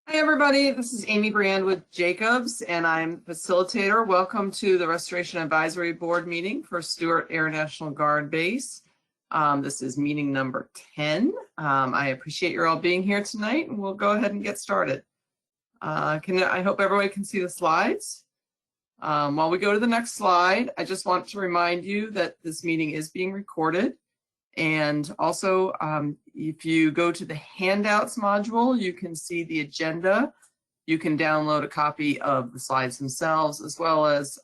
Hi, everybody. This is Amy Brand with Jacobs, and I'm facilitator. Welcome to the Restoration Advisory Board meeting for Stewart Air National Guard Base. This is meeting number 10. I appreciate you all being here tonight, and we'll go ahead and get started. I hope everybody can see the slides. While we go to the next slide, I just want to remind you that this meeting is being recorded. And also, if you go to the handouts module, you can see the agenda. You can download a copy of the slides themselves, as well as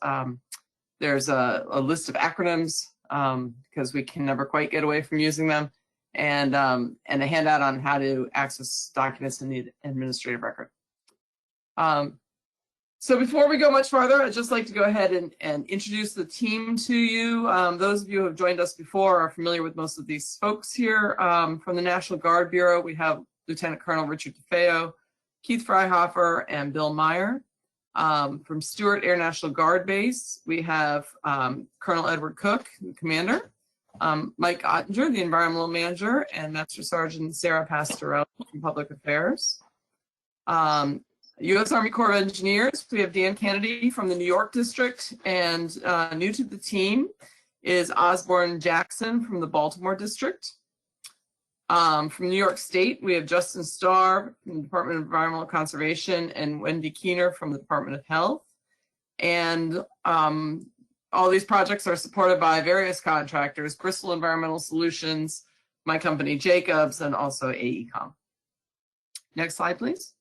there's a list of acronyms because we can never quite get away from using them, and a handout on how to access documents in the administrative record. So before we go much farther, I'd just like to go ahead and introduce the team to you. Those of you who have joined us before are familiar with most of these folks here. From the National Guard Bureau, we have Lieutenant Colonel Richard DeFeo, Keith Freihofer, and Bill Meyer. From Stewart Air National Guard Base, we have Colonel Edward Cook, the commander, Mike Ottinger, the environmental manager, and Master Sergeant Sarah Pastorelli from Public Affairs. U.S. Army Corps of Engineers, we have Dan Kennedy from the New York District, and new to the team is Osborne Jackson from the Baltimore District. From New York State, we have Justin Starr from the Department of Environmental Conservation and Wendy Keener from the Department of Health. And all these projects are supported by various contractors, Bristol Environmental Solutions, my company Jacobs, and also AECOM. Next slide, please.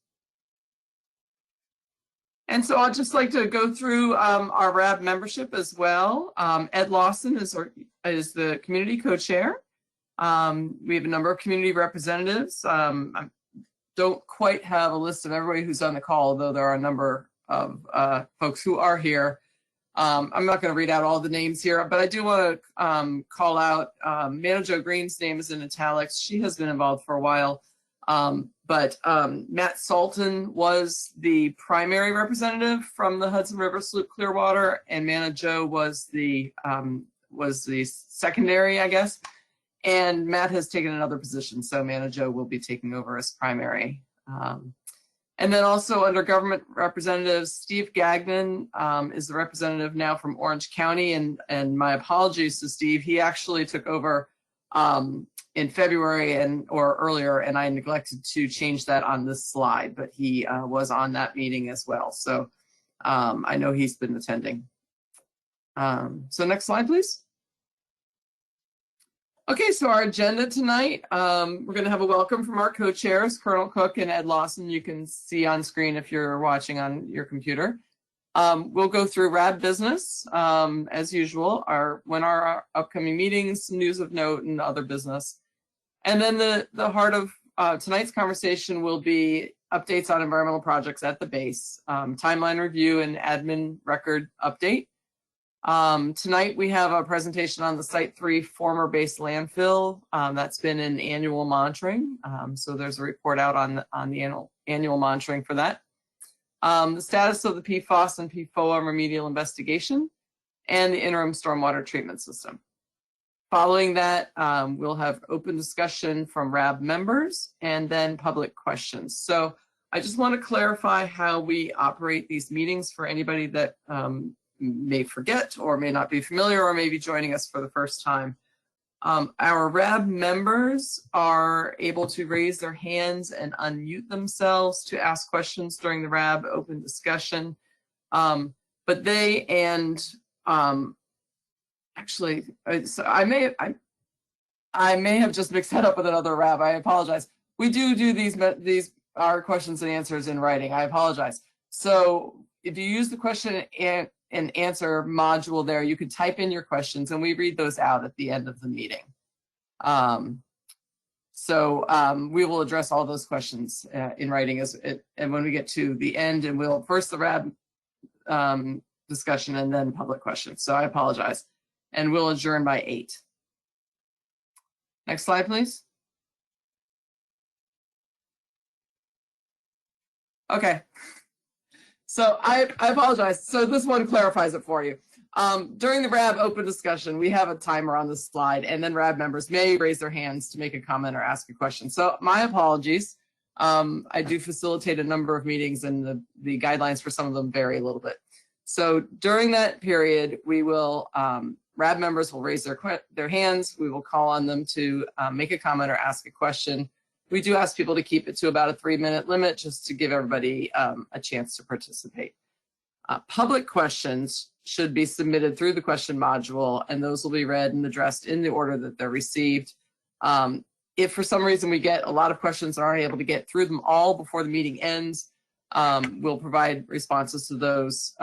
And so I'd just like to go through our RAB membership as well. Ed Lawson is the community co-chair. We have a number of community representatives. I don't quite have a list of everybody who's on the call, though there are a number of folks who are here. I'm not going to read out all the names here, but I do want to call out Manager Green's name is in italics. She has been involved for a while. But Matt Salton was the primary representative from the Hudson River Sloop Clearwater, and Mana Joe was the secondary, I guess. And Matt has taken another position, so Mana Joe will be taking over as primary. And then also under government representatives, Steve Gagnon is the representative now from Orange County, and my apologies to Steve. He actually took over in February or earlier, and I neglected to change that on this slide, but he was on that meeting as well. So I know he's been attending. So next slide, please. Okay, so our agenda tonight, we're going to have a welcome from our co-chairs, Colonel Cook and Ed Lawson. You can see on screen if you're watching on your computer. We'll go through RAB Business, as usual, when our upcoming meetings, news of note, and other business. And then the heart of tonight's conversation will be updates on environmental projects at the base, timeline review and admin record update. Tonight we have a presentation on the Site 3 former base landfill. That's been in annual monitoring. So there's a report out on the annual monitoring for that. The status of the PFAS and PFOA remedial investigation, and the interim stormwater treatment system. Following that, we'll have open discussion from RAB members and then public questions. So I just want to clarify how we operate these meetings for anybody that may forget or may not be familiar or may be joining us for the first time. Our RAB members are able to raise their hands and unmute themselves to ask questions during the RAB open discussion. But they and actually, so I may have just mixed that up with another RAB. I apologize. We do these our questions and answers in writing. I apologize. So if you use the question and answer module there, you can type in your questions and we read those out at the end of the meeting. We will address all those questions in writing and when we get to the end, and we'll first the RAB discussion and then public questions. So I apologize. And we'll adjourn by 8. Next slide, please. Okay. So I apologize. So this one clarifies it for you. During the RAB open discussion, we have a timer on the slide, and then RAB members may raise their hands to make a comment or ask a question. So my apologies. I do facilitate a number of meetings, and the guidelines for some of them vary a little bit. So during that period, we will, RAB members will raise their hands. We will call on them to make a comment or ask a question. We do ask people to keep it to about a 3-minute limit just to give everybody a chance to participate. Public questions should be submitted through the question module, and those will be read and addressed in the order that they're received. If for some reason we get a lot of questions and aren't able to get through them all before the meeting ends, we'll provide responses to those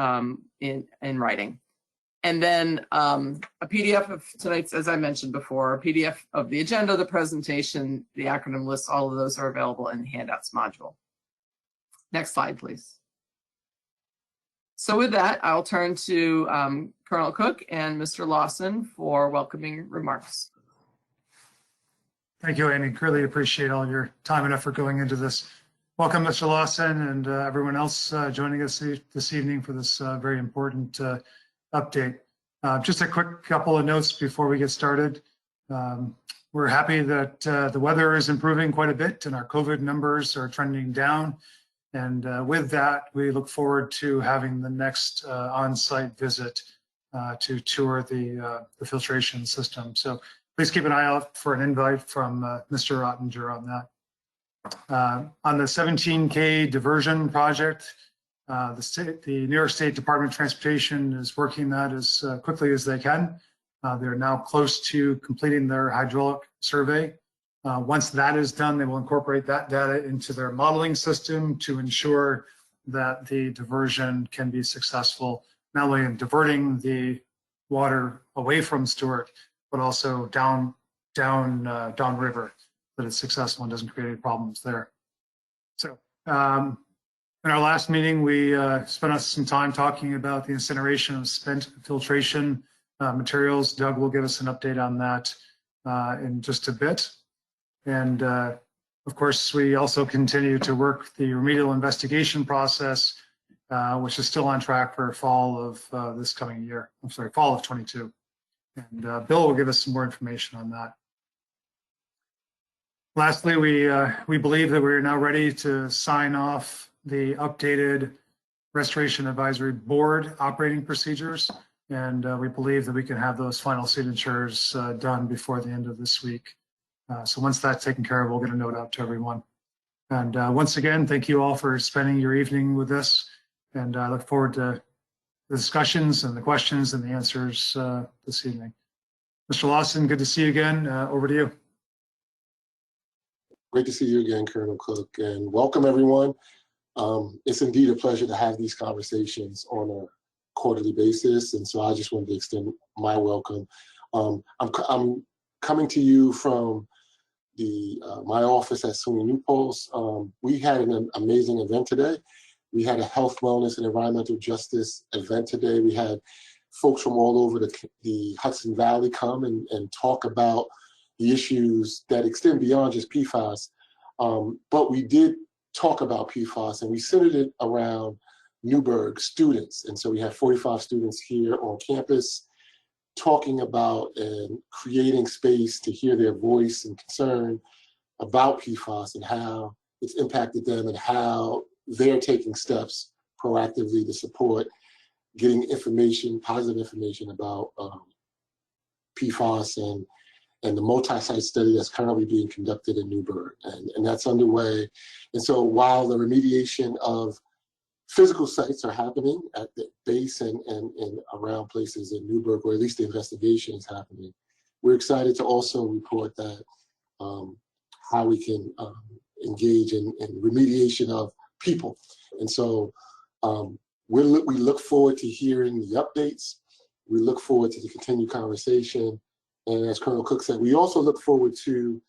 in writing. And then a PDF of tonight's, as I mentioned before, a PDF of the agenda, the presentation, the acronym list, all of those are available in the handouts module. Next slide, please. So with that, I'll turn to Colonel Cook and Mr. Lawson for welcoming remarks. Thank you, Amy. Really appreciate all your time and effort going into this. Welcome, Mr. Lawson, and everyone else joining us this evening for this very important update. Just a quick couple of notes before we get started. We're happy that the weather is improving quite a bit and our COVID numbers are trending down. And with that, we look forward to having the next on-site visit to tour the filtration system. So please keep an eye out for an invite from Mr. Ottinger on that. On the 17K diversion project, the New York State Department of Transportation is working that as quickly as they can. They're now close to completing their hydraulic survey. Once that is done, they will incorporate that data into their modeling system to ensure that the diversion can be successful, not only in diverting the water away from Stewart, but also downriver, that it's successful and doesn't create any problems there. So in our last meeting, we spent some time talking about the incineration of spent filtration materials. Doug will give us an update on that in just a bit. And of course, we also continue to work the remedial investigation process, which is still on track for fall of this coming year. I'm sorry, fall of 22. And Bill will give us some more information on that. Lastly, we believe that we're now ready to sign off the updated Restoration Advisory Board operating procedures. And we believe that we can have those final signatures done before the end of this week. So once that's taken care of, we'll get a note out to everyone. And once again, thank you all for spending your evening with us. And I look forward to the discussions and the questions and the answers this evening. Mr. Lawson, good to see you again. Over to you. Great to see you again, Colonel Cook, and welcome everyone. It's indeed a pleasure to have these conversations on a quarterly basis, and so I just wanted to extend my welcome. I'm coming to you from my office at SUNY New Paltz. We had an amazing event today. We had a health, wellness, and environmental justice event today. We had folks from all over the Hudson Valley come and talk about the issues that extend beyond just PFAS. But we did talk about PFAS, and we centered it around Newberg students. And so we had 45 students here on campus talking about and creating space to hear their voice and concern about PFAS and how it's impacted them and how they're taking steps proactively to support getting information, positive information about PFAS and the multi-site study that's currently being conducted in Newberg, and that's underway. And so while the remediation of physical sites are happening at the base and around places in Newberg, or at least the investigation is happening, we're excited to also report that how we can engage in remediation of people. And so we look forward to hearing the updates. We look forward to the continued conversation. And as Colonel Cook said, we also look forward to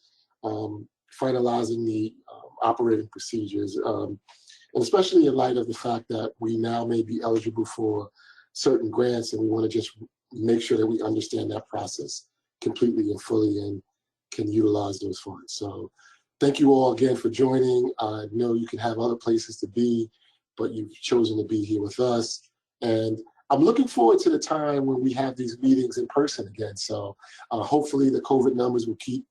finalizing the operating procedures, and especially in light of the fact that we now may be eligible for certain grants, and we want to just make sure that we understand that process completely and fully and can utilize those funds. So thank you all again for joining. I know you can have other places to be, but you've chosen to be here with us. And I'm looking forward to the time when we have these meetings in person again. So hopefully the COVID numbers will keep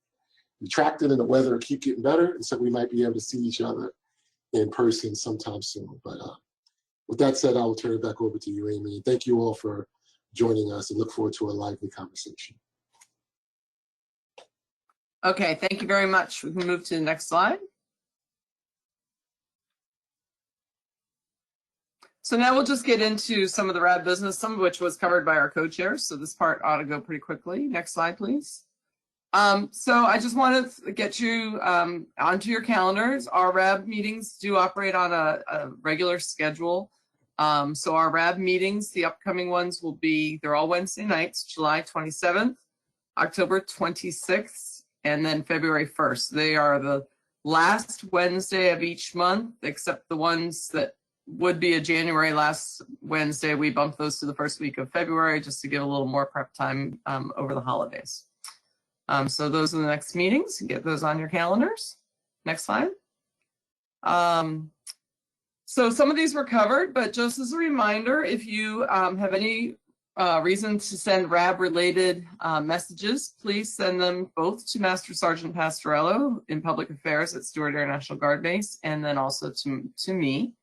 retracted and the weather keep getting better. And so we might be able to see each other in person sometime soon. But with that said, I will turn it back over to you, Amy. Thank you all for joining us and look forward to a lively conversation. Okay, thank you very much. We can move to the next slide. So now we'll just get into some of the RAB business, some of which was covered by our co-chairs. So this part ought to go pretty quickly. Next slide, please. So I just wanted to get you onto your calendars. Our RAB meetings do operate on a regular schedule. So our RAB meetings, the upcoming ones will be, they're all Wednesday nights, July 27th, October 26th, and then February 1st. They are the last Wednesday of each month, except the ones that would be a January last Wednesday. We bump those to the first week of February just to give a little more prep time over the holidays. So those are the next meetings. Get those on your calendars. Next slide. So some of these were covered, but just as a reminder, if you have any reason to send RAB-related messages, please send them both to Master Sergeant Pastorello in Public Affairs at Stewart Air National Guard Base, and then also to me.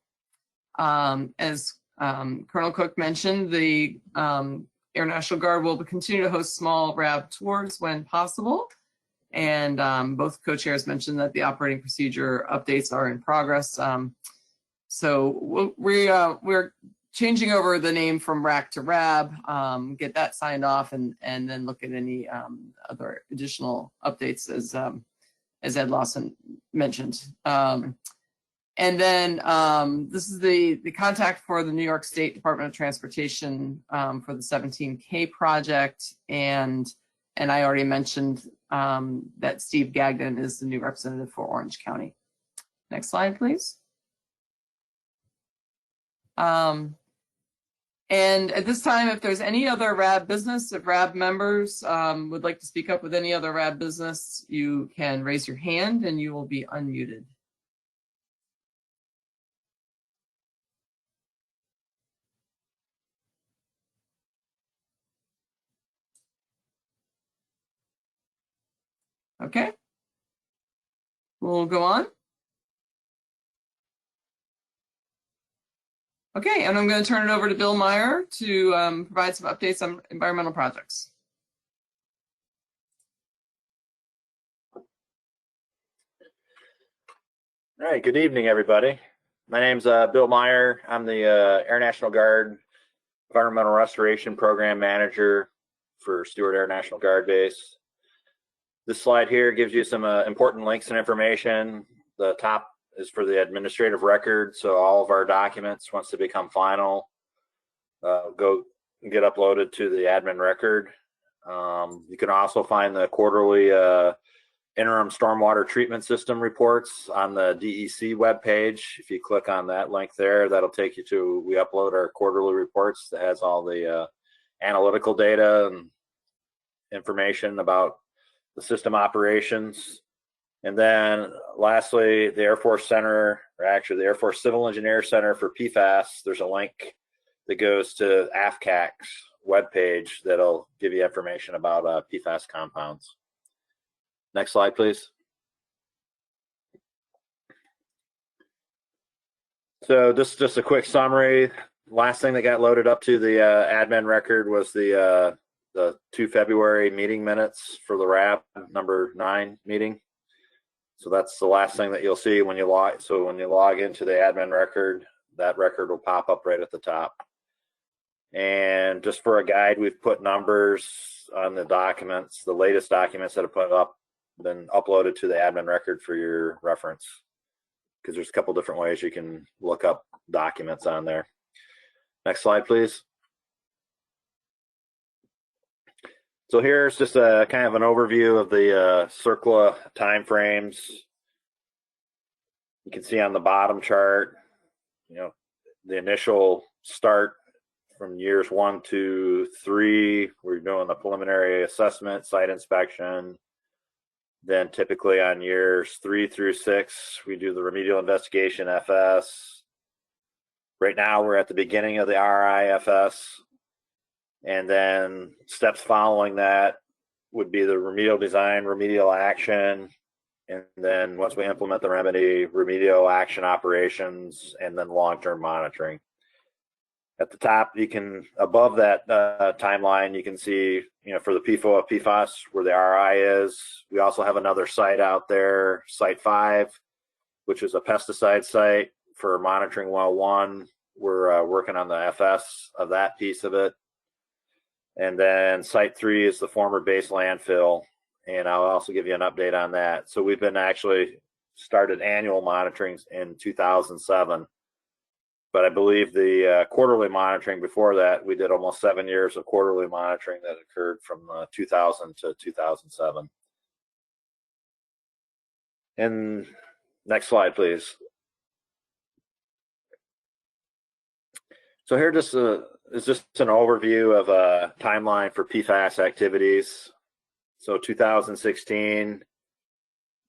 As Colonel Cook mentioned, the Air National Guard will continue to host small RAB tours when possible. And both co-chairs mentioned that the operating procedure updates are in progress. So we're changing over the name from RAC to RAB, get that signed off, and then look at any other additional updates as Ed Lawson mentioned. And then this is the contact for the New York State Department of Transportation for the 17K project. And I already mentioned that Steve Gagnon is the new representative for Orange County. Next slide, please. And at this time, if there's any other RAB business, if RAB members would like to speak up with any other RAB business, you can raise your hand and you will be unmuted. Okay, we'll go on. Okay, and I'm going to turn it over to Bill Meyer to provide some updates on environmental projects. All right, good evening, everybody. My name's Bill Meyer. I'm the Air National Guard Environmental Restoration Program Manager for Stewart Air National Guard Base. This slide here gives you some important links and information. The top is for the administrative record, so all of our documents, once they become final, go get uploaded to the admin record. You can also find the quarterly interim stormwater treatment system reports on the DEC webpage. If you click on that link there, that'll take you to, we upload our quarterly reports that has all the analytical data and information about the system operations. And then lastly, the Air Force Center, or actually the Air Force Civil Engineer Center for PFAS, there's a link that goes to AFCAC's webpage that'll give you information about PFAS compounds. Next slide, please. So just a quick summary. Last thing that got loaded up to the admin record was the 2 February meeting minutes for the RAB number 9 meeting. So that's the last thing that you'll see when you log. So when you log into the admin record, that record will pop up right at the top. And just for a guide, we've put numbers on the documents, the latest documents that have put up, been uploaded to the admin record for your reference, because there's a couple different ways you can look up documents on there. Next slide, please. So here's just a kind of an overview of the Circla timeframes. You can see on the bottom chart, you know, the initial start from years 1 to 3, we're doing the preliminary assessment, site inspection. Then typically on years 3 through 6, we do the remedial investigation FS. Right now we're at the beginning of the RIFS. And then steps following that would be the remedial design, remedial action, and then once we implement the remedy, remedial action operations, and then long-term monitoring. At the top, you can, above that timeline, you can see, for the PFAS, where the RI is. We also have another site out there, Site 5, which is a pesticide site for monitoring well 1. We're working on the FS of that piece of it. And then Site 3 is the former base landfill, and I'll also give you an update on that. So we've been actually started annual monitoring in 2007. But I believe the quarterly monitoring before that, we did almost 7 years of quarterly monitoring that occurred from 2000 to 2007. And next slide, please. So here is just an overview of a timeline for PFAS activities. So 2016,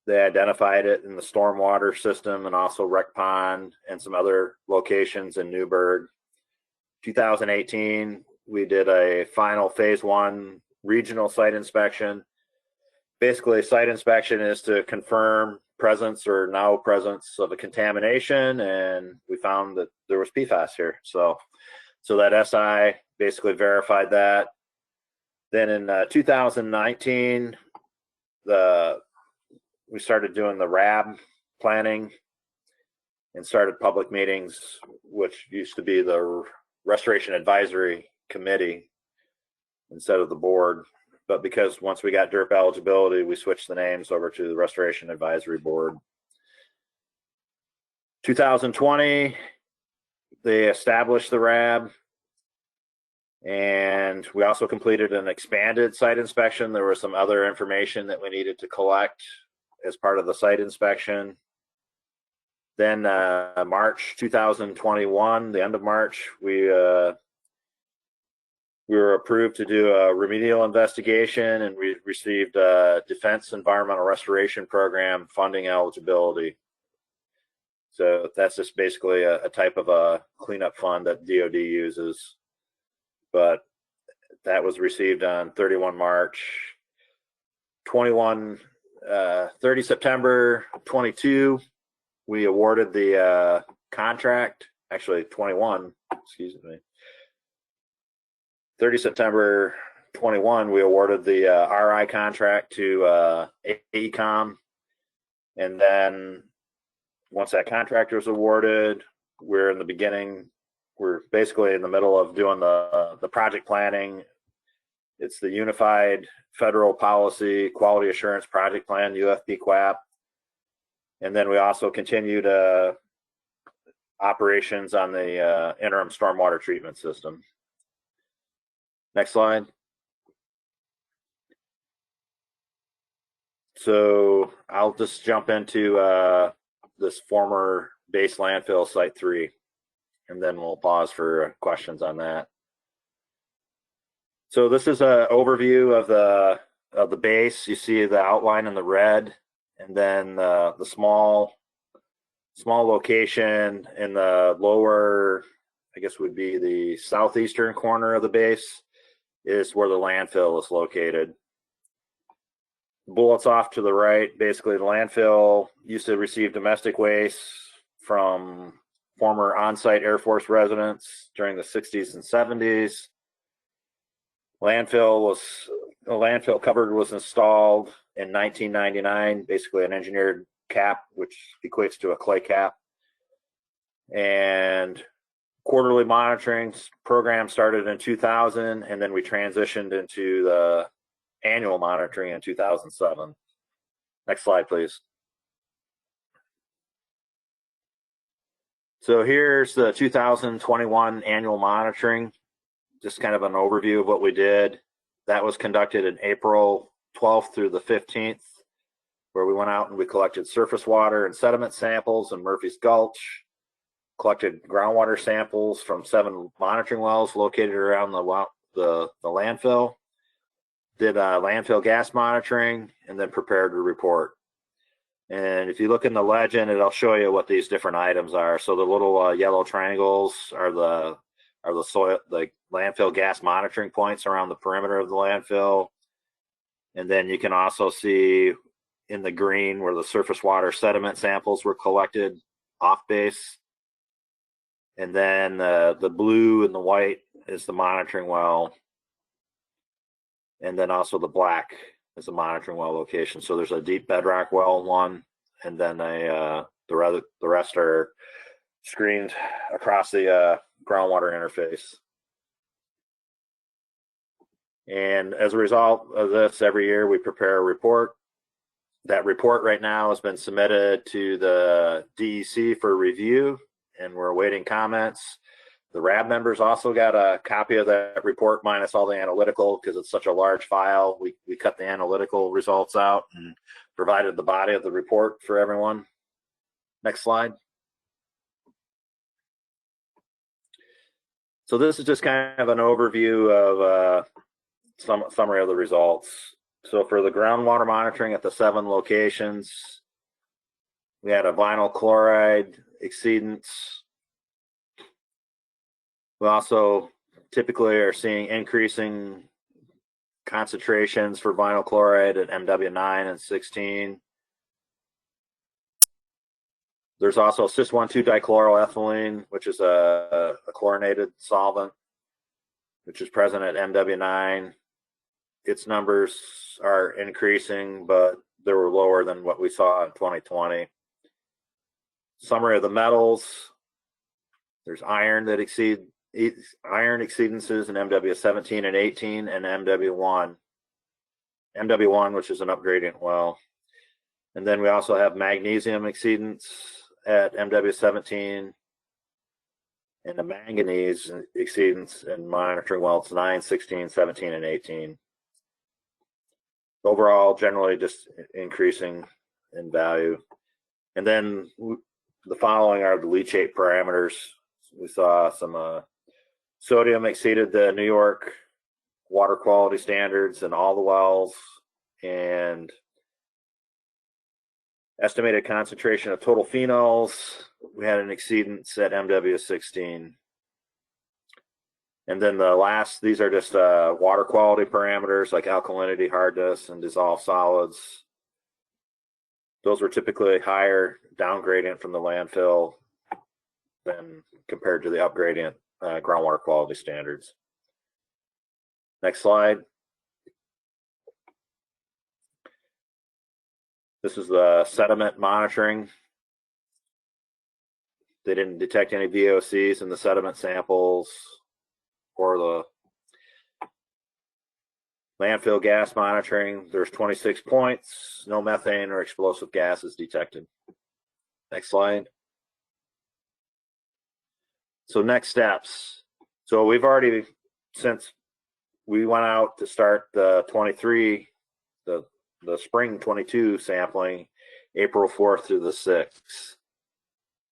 they identified it in the stormwater system and also Rec Pond and some other locations in Newberg. 2018, we did a final phase 1 regional site inspection. Basically, site inspection is to confirm presence or no presence of a contamination, and we found that there was PFAS here. So that SI basically verified that. Then in 2019, we started doing the RAB planning and started public meetings, which used to be the Restoration Advisory Committee instead of the board. But because once we got DERP eligibility, we switched the names over to the Restoration Advisory Board. 2020, they established the RAB, and we also completed an expanded site inspection. There was some other information that we needed to collect as part of the site inspection. Then March 2021, the end of March, we were approved to do a remedial investigation, and we received Defense Environmental Restoration Program funding eligibility. So that's just basically a type of a cleanup fund that DoD uses. But that was received on 31 March. 30 September 22, we awarded the contract, actually 21, excuse me. 30 September 21, we awarded the RI contract to AECOM. And then once that contract was awarded, we're basically in the middle of doing the project planning. It's the Unified Federal Policy Quality Assurance Project Plan, UFP-QAP. And then we also continued operations on the interim stormwater treatment system. Next slide. So I'll just jump into this former base landfill, Site 3, and then we'll pause for questions on that. So this is an overview of the base. You see the outline in the red, and then the small location in the lower, I guess would be the southeastern corner of the base, is where the landfill is located. Bullets off to the right, basically the landfill used to receive domestic waste from former on-site Air Force residents during the 60s and 70s. The landfill cover was installed in 1999, basically an engineered cap, which equates to a clay cap. And quarterly monitoring program started in 2000, and then we transitioned into the annual monitoring in 2007. Next slide, please. So here's the 2021 annual monitoring, just kind of an overview of what we did. That was conducted in April 12th through the 15th, where we went out and we collected surface water and sediment samples in Murphy's Gulch, collected groundwater samples from 7 monitoring wells located around the landfill, did landfill gas monitoring, and then prepared a report. And if you look in the legend, it'll show you what these different items are. So the little yellow triangles are the landfill gas monitoring points around the perimeter of the landfill. And then you can also see in the green where the surface water sediment samples were collected off base. And then the blue and the white is the monitoring well. And then also the black is the monitoring well location. So there's a deep bedrock well one, and then the rest are screened across the groundwater interface. And as a result of this, every year we prepare a report. That report right now has been submitted to the DEC for review, and we're awaiting comments. The RAB members also got a copy of that report minus all the analytical, because it's such a large file. We cut the analytical results out and provided the body of the report for everyone. Next slide. So this is just kind of an overview of some summary of the results. So for the groundwater monitoring at the 7 locations, we had a vinyl chloride exceedance. We also typically are seeing increasing concentrations for vinyl chloride at MW9 and 16. There's also cis-1,2-dichloroethylene, which is a chlorinated solvent, which is present at MW9. Its numbers are increasing, but they were lower than what we saw in 2020. Summary of the metals. There's iron exceedances in MW17 and 18, and MW1, which is an upgradient well. And then we also have magnesium exceedance at MW17 and the manganese exceedance in monitoring wells 9, 16, 17, and 18. Overall, generally just increasing in value. And then the following are the leachate parameters. We saw some sodium exceeded the New York water quality standards in all the wells, and estimated concentration of total phenols, we had an exceedance at MW16. And then the last, these are just water quality parameters like alkalinity, hardness, and dissolved solids. Those were typically higher down gradient from the landfill than compared to the up gradient groundwater quality standards. Next slide. This is the sediment monitoring. They didn't detect any VOCs in the sediment samples or the landfill gas monitoring. There's 26 points, no methane or explosive gases detected. Next slide. So next steps. So we've already, since we went out to start the 23, the spring 22 sampling, April 4th through the 6th.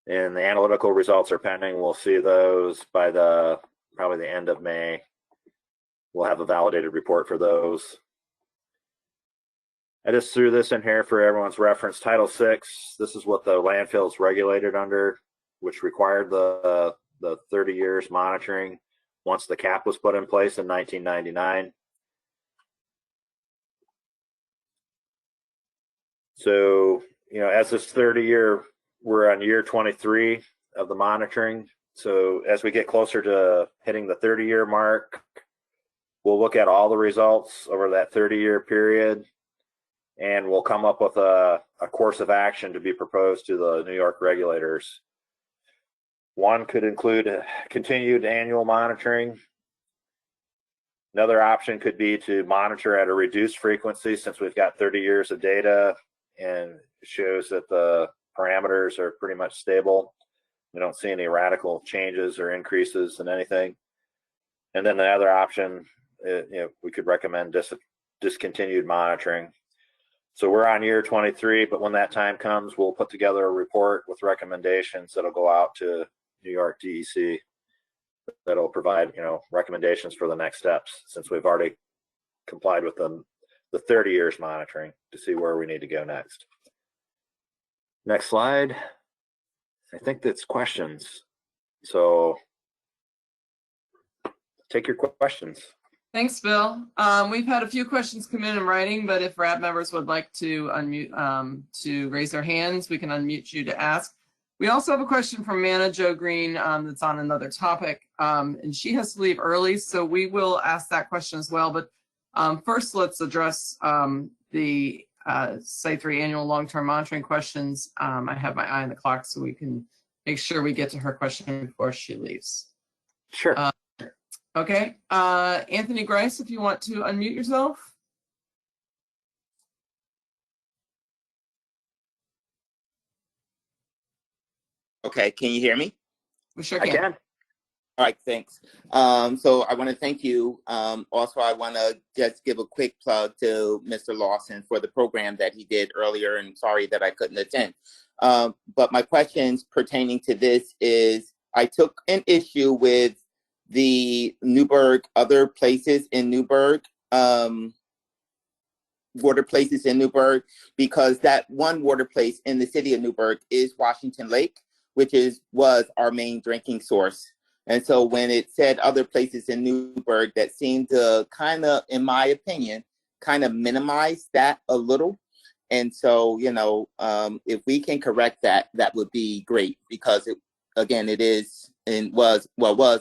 And the analytical results are pending. We'll see those by probably the end of May. We'll have a validated report for those. I just threw this in here for everyone's reference. Title VI, this is what the landfill is regulated under, which required the 30 years monitoring once the cap was put in place in 1999. So, you know, as this 30-year, we're on year 23 of the monitoring. So as we get closer to hitting the 30-year mark, we'll look at all the results over that 30-year period, and we'll come up with a course of action to be proposed to the New York regulators. One could include continued annual monitoring. Another option could be to monitor at a reduced frequency, since we've got 30 years of data and it shows that the parameters are pretty much stable. We don't see any radical changes or increases in anything. And then the other option, we could recommend discontinued monitoring. So we're on year 23, but when that time comes, we'll put together a report with recommendations that'll go out to New York DEC that'll provide, recommendations for the next steps, since we've already complied with the 30 years monitoring, to see where we need to go next. Next slide. I think that's questions. So take your questions. Thanks, Bill. We've had a few questions come in writing, but if RAB members would like to unmute, to raise their hands, we can unmute you to ask. We also have a question from Mana Jo Green that's on another topic, and she has to leave early, so we will ask that question as well. But first, let's address the Site 3 annual long-term monitoring questions. I have my eye on the clock, so we can make sure we get to her question before she leaves. Sure. Okay, Anthony Grice, if you want to unmute yourself. Okay, can you hear me? We sure I can. can. All right, thanks. So I want to thank you. Also, I want to just give a quick plug to Mr. Lawson for the program that he did earlier, and sorry that I couldn't attend. But my questions pertaining to this is, I took an issue with the Newberg, other places in Newberg, water places in Newberg, because that one water place in the city of Newberg is Washington Lake, which was our main drinking source. And so when it said other places in Newberg, that seemed to kind of, in my opinion, kind of minimize that a little. And so, you know, if we can correct that, that would be great, because it, again, it is and was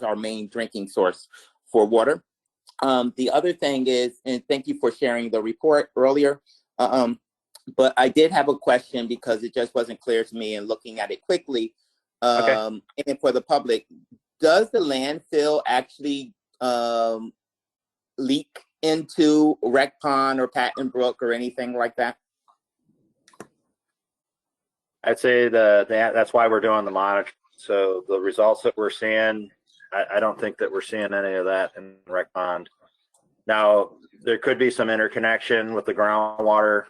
our main drinking source for water. The other thing is, and thank you for sharing the report earlier, but I did have a question because it just wasn't clear to me, and looking at it quickly, Okay. and for the public, does the landfill actually leak into Rec Pond or Patton Brook or anything like that? I'd say that's why we're doing the monitor. So the results that we're seeing, I don't think that we're seeing any of that in Rec Pond. Now, there could be some interconnection with the groundwater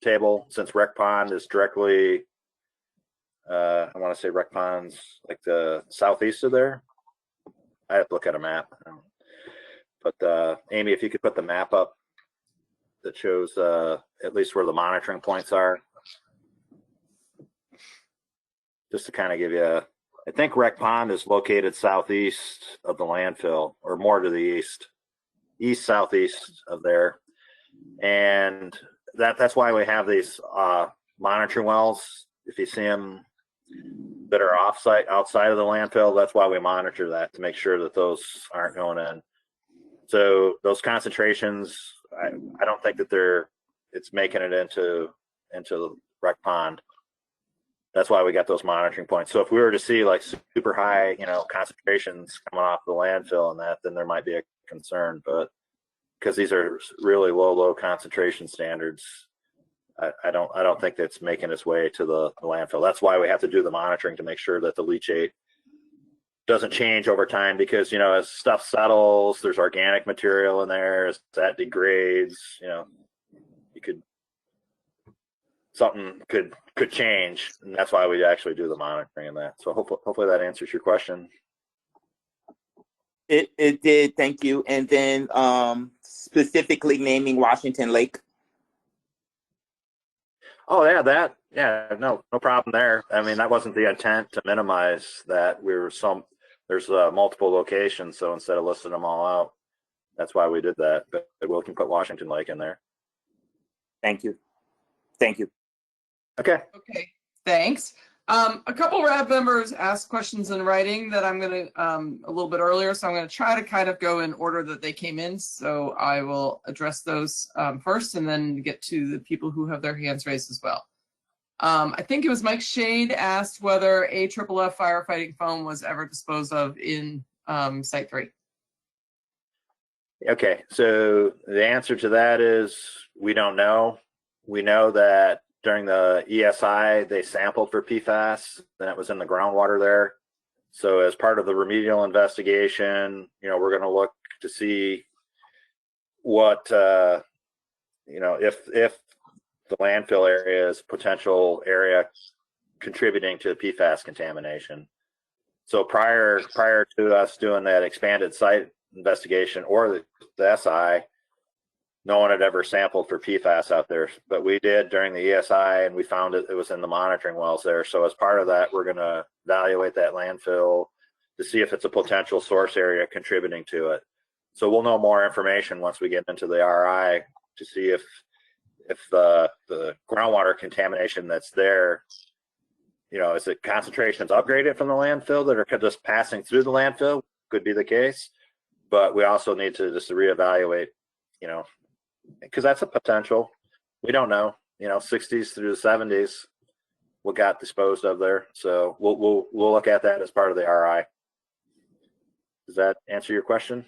table, since Rec Pond is directly, I want to say Rec Pond's like the southeast of there. I have to look at a map. But Amy, if you could put the map up that shows at least where the monitoring points are. Just to kind of give you I think Rec Pond is located southeast of the landfill, or more to the east southeast of there. And that's why we have these monitoring wells. If you see them that are outside of the landfill, that's why we monitor that, to make sure that those aren't going in. So those concentrations, I don't think that it's making it into Rec Pond. That's why we got those monitoring points. So if we were to see like super high, concentrations coming off the landfill and that, then there might be a concern. But because these are really low concentration standards, I don't think that's making its way to the landfill. That's why we have to do the monitoring, to make sure that the leachate doesn't change over time, because as stuff settles, there's organic material in there. As that degrades, something could change, and that's why we actually do the monitoring in that. So hopefully that answers your question. It did, thank you. And then specifically naming Washington Lake. Oh yeah, no problem there. I mean, that wasn't the intent to minimize that. There's multiple locations, so instead of listing them all out, that's why we did that. But we can put Washington Lake in there. Thank you. Okay, Thanks. A couple RAB members asked questions in writing that I'm going to a little bit earlier, so I'm going to try to kind of go in order that they came in. So I will address those first, and then get to the people who have their hands raised as well. I think it was Mike Shade asked whether AFFF firefighting foam was ever disposed of in Site 3. Okay, so the answer to that is we don't know. We know that during the ESI, they sampled for PFAS, and it was in the groundwater there. So as part of the remedial investigation, we're going to look to see what, if the landfill area is a potential area contributing to PFAS contamination. So prior to us doing that expanded site investigation or the SI, no one had ever sampled for PFAS out there, but we did during the ESI, and we found it was in the monitoring wells there. So as part of that, we're going to evaluate that landfill to see if it's a potential source area contributing to it. So we'll know more information once we get into the RI to see if the groundwater contamination that's there, is it concentrations upgraded from the landfill that are just passing through the landfill? Could be the case, but we also need to just reevaluate, because that's a potential. We don't know, 60s through the 70s, what got disposed of there. So we'll look at that as part of the RI. Does that answer your question?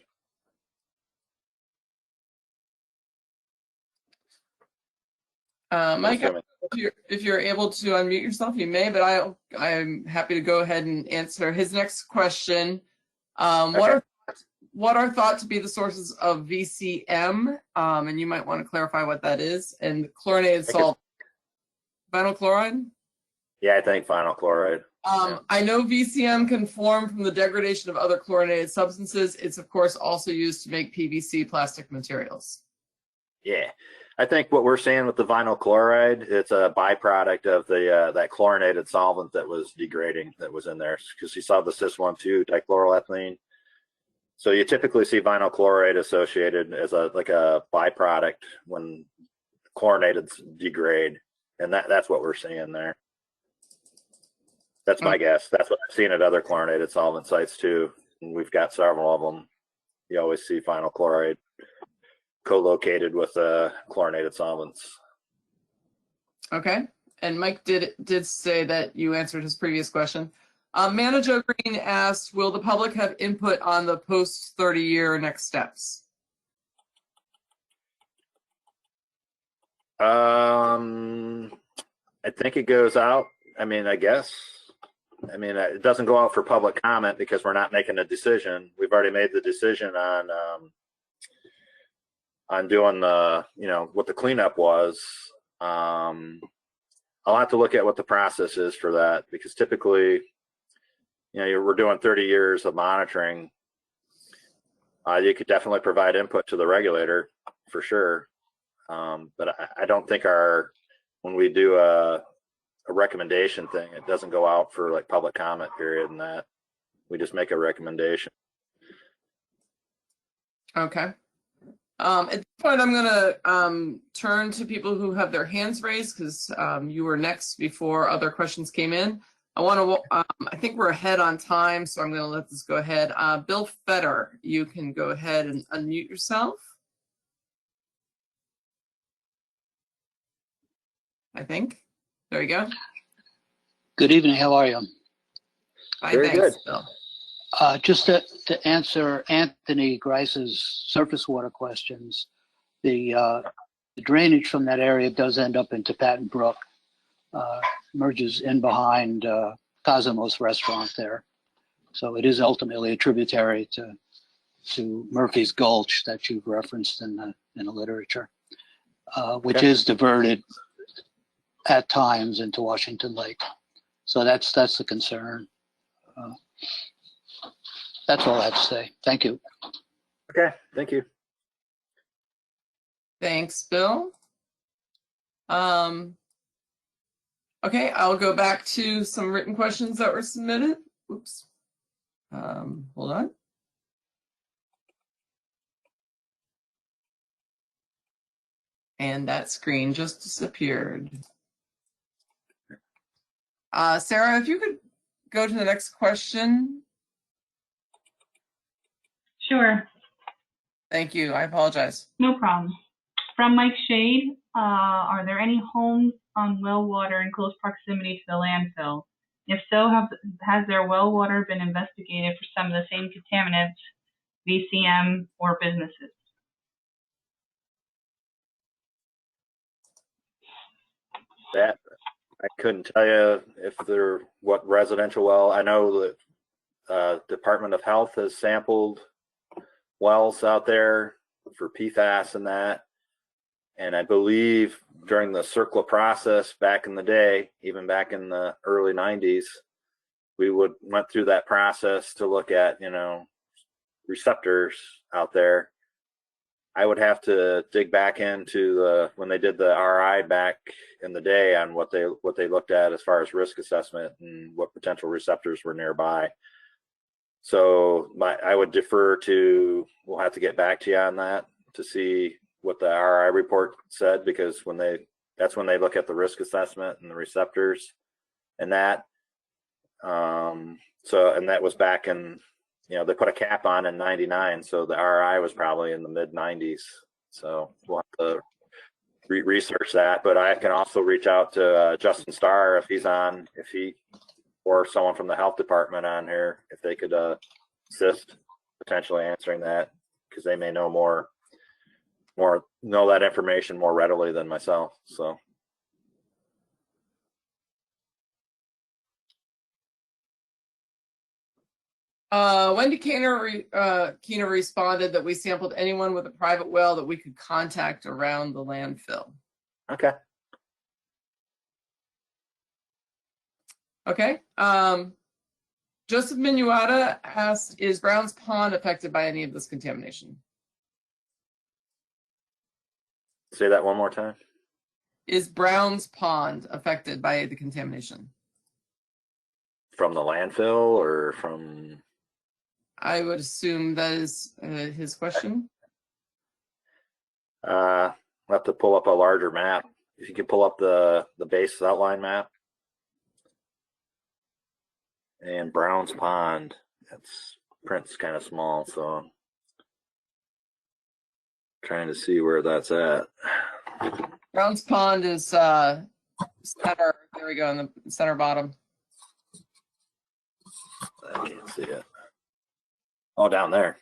Mike, if you're able to unmute yourself, you may, but I'm happy to go ahead and answer his next question. Okay. What are thought to be the sources of VCM? And you might want to clarify what that is. And chlorinated salt, vinyl chloride? Yeah, I think vinyl chloride. I know VCM can form from the degradation of other chlorinated substances. It's of course also used to make PVC plastic materials. Yeah, I think what we're seeing with the vinyl chloride, it's a byproduct of the that chlorinated solvent that was degrading that was in there, because you saw the cis-1,2 dichloroethylene. So you typically see vinyl chloride associated as a byproduct when chlorinateds degrade, and that's what we're seeing there. That's my guess. That's what I've seen at other chlorinated solvent sites too. And we've got several of them. You always see vinyl chloride co-located with chlorinated solvents. Okay. And Mike did say that you answered his previous question. Manager Green asked, will the public have input on the post 30-year next steps? I think it goes out. I guess. It doesn't go out for public comment because we're not making a decision. We've already made the decision on doing the, what the cleanup was. I'll have to look at what the process is for that, because typically, we're doing 30 years of monitoring. You could definitely provide input to the regulator for sure. But I don't think when we do a recommendation thing, it doesn't go out for public comment period and that. We just make a recommendation. Okay. At this point, I'm going to turn to people who have their hands raised, because you were next before other questions came in. I think we're ahead on time, so I'm going to let this go ahead. Bill Fetter, you can go ahead and unmute yourself. I think. There you go. Good evening. How are you? Hi, Very thanks, good. Bill. Just to answer Anthony Grice's surface water questions, the drainage from that area does end up into Patton Brook, merges in behind Cosimo's restaurant there. So it is ultimately a tributary to Murphy's Gulch that you've referenced in the literature, which is diverted at times into Washington Lake. So that's the concern. That's all I have to say. Thank you. Okay, thank you. Thanks, Bill. Okay, I'll go back to some written questions that were submitted. Oops. Hold on. And that screen just disappeared. Sarah, if you could go to the next question. Sure. Thank you. I apologize. No problem. From Mike Shade, are there any homes on well water in close proximity to the landfill? If so, has their well water been investigated for some of the same contaminants, VCM, or businesses? That I couldn't tell you if they're what residential well. I know that Department of Health has sampled wells out there for PFAS and that. And I believe during the Circla process back in the day, even back in the early 90s, we went through that process to look at, receptors out there. I would have to dig back into when they did the RI back in the day on what they looked at as far as risk assessment and what potential receptors were nearby. So I would defer to, we'll have to get back to you on that to see what the RI report said, because that's when they look at the risk assessment and the receptors and that. And that was back in, they put a cap on in 99. So the RI was probably in the mid 90s. So we'll have to research that, but I can also reach out to Justin Starr if he's on, or someone from the health department on here, if they could assist potentially answering that, because they may know know that information more readily than myself. So. Wendy Keener responded that we sampled anyone with a private well that we could contact around the landfill. Okay. Okay. Joseph Minuata asked, is Brown's Pond affected by any of this contamination? Say that one more time. Is Brown's Pond affected by the contamination? From the landfill or from? I would assume that is his question. I'll have to pull up a larger map. If you could pull up the base outline map. And Brown's Pond, that's print's kind of small, so I'm trying to see where that's at. Brown's Pond is center. There we go, in the center bottom. I can't see it. Oh, down there.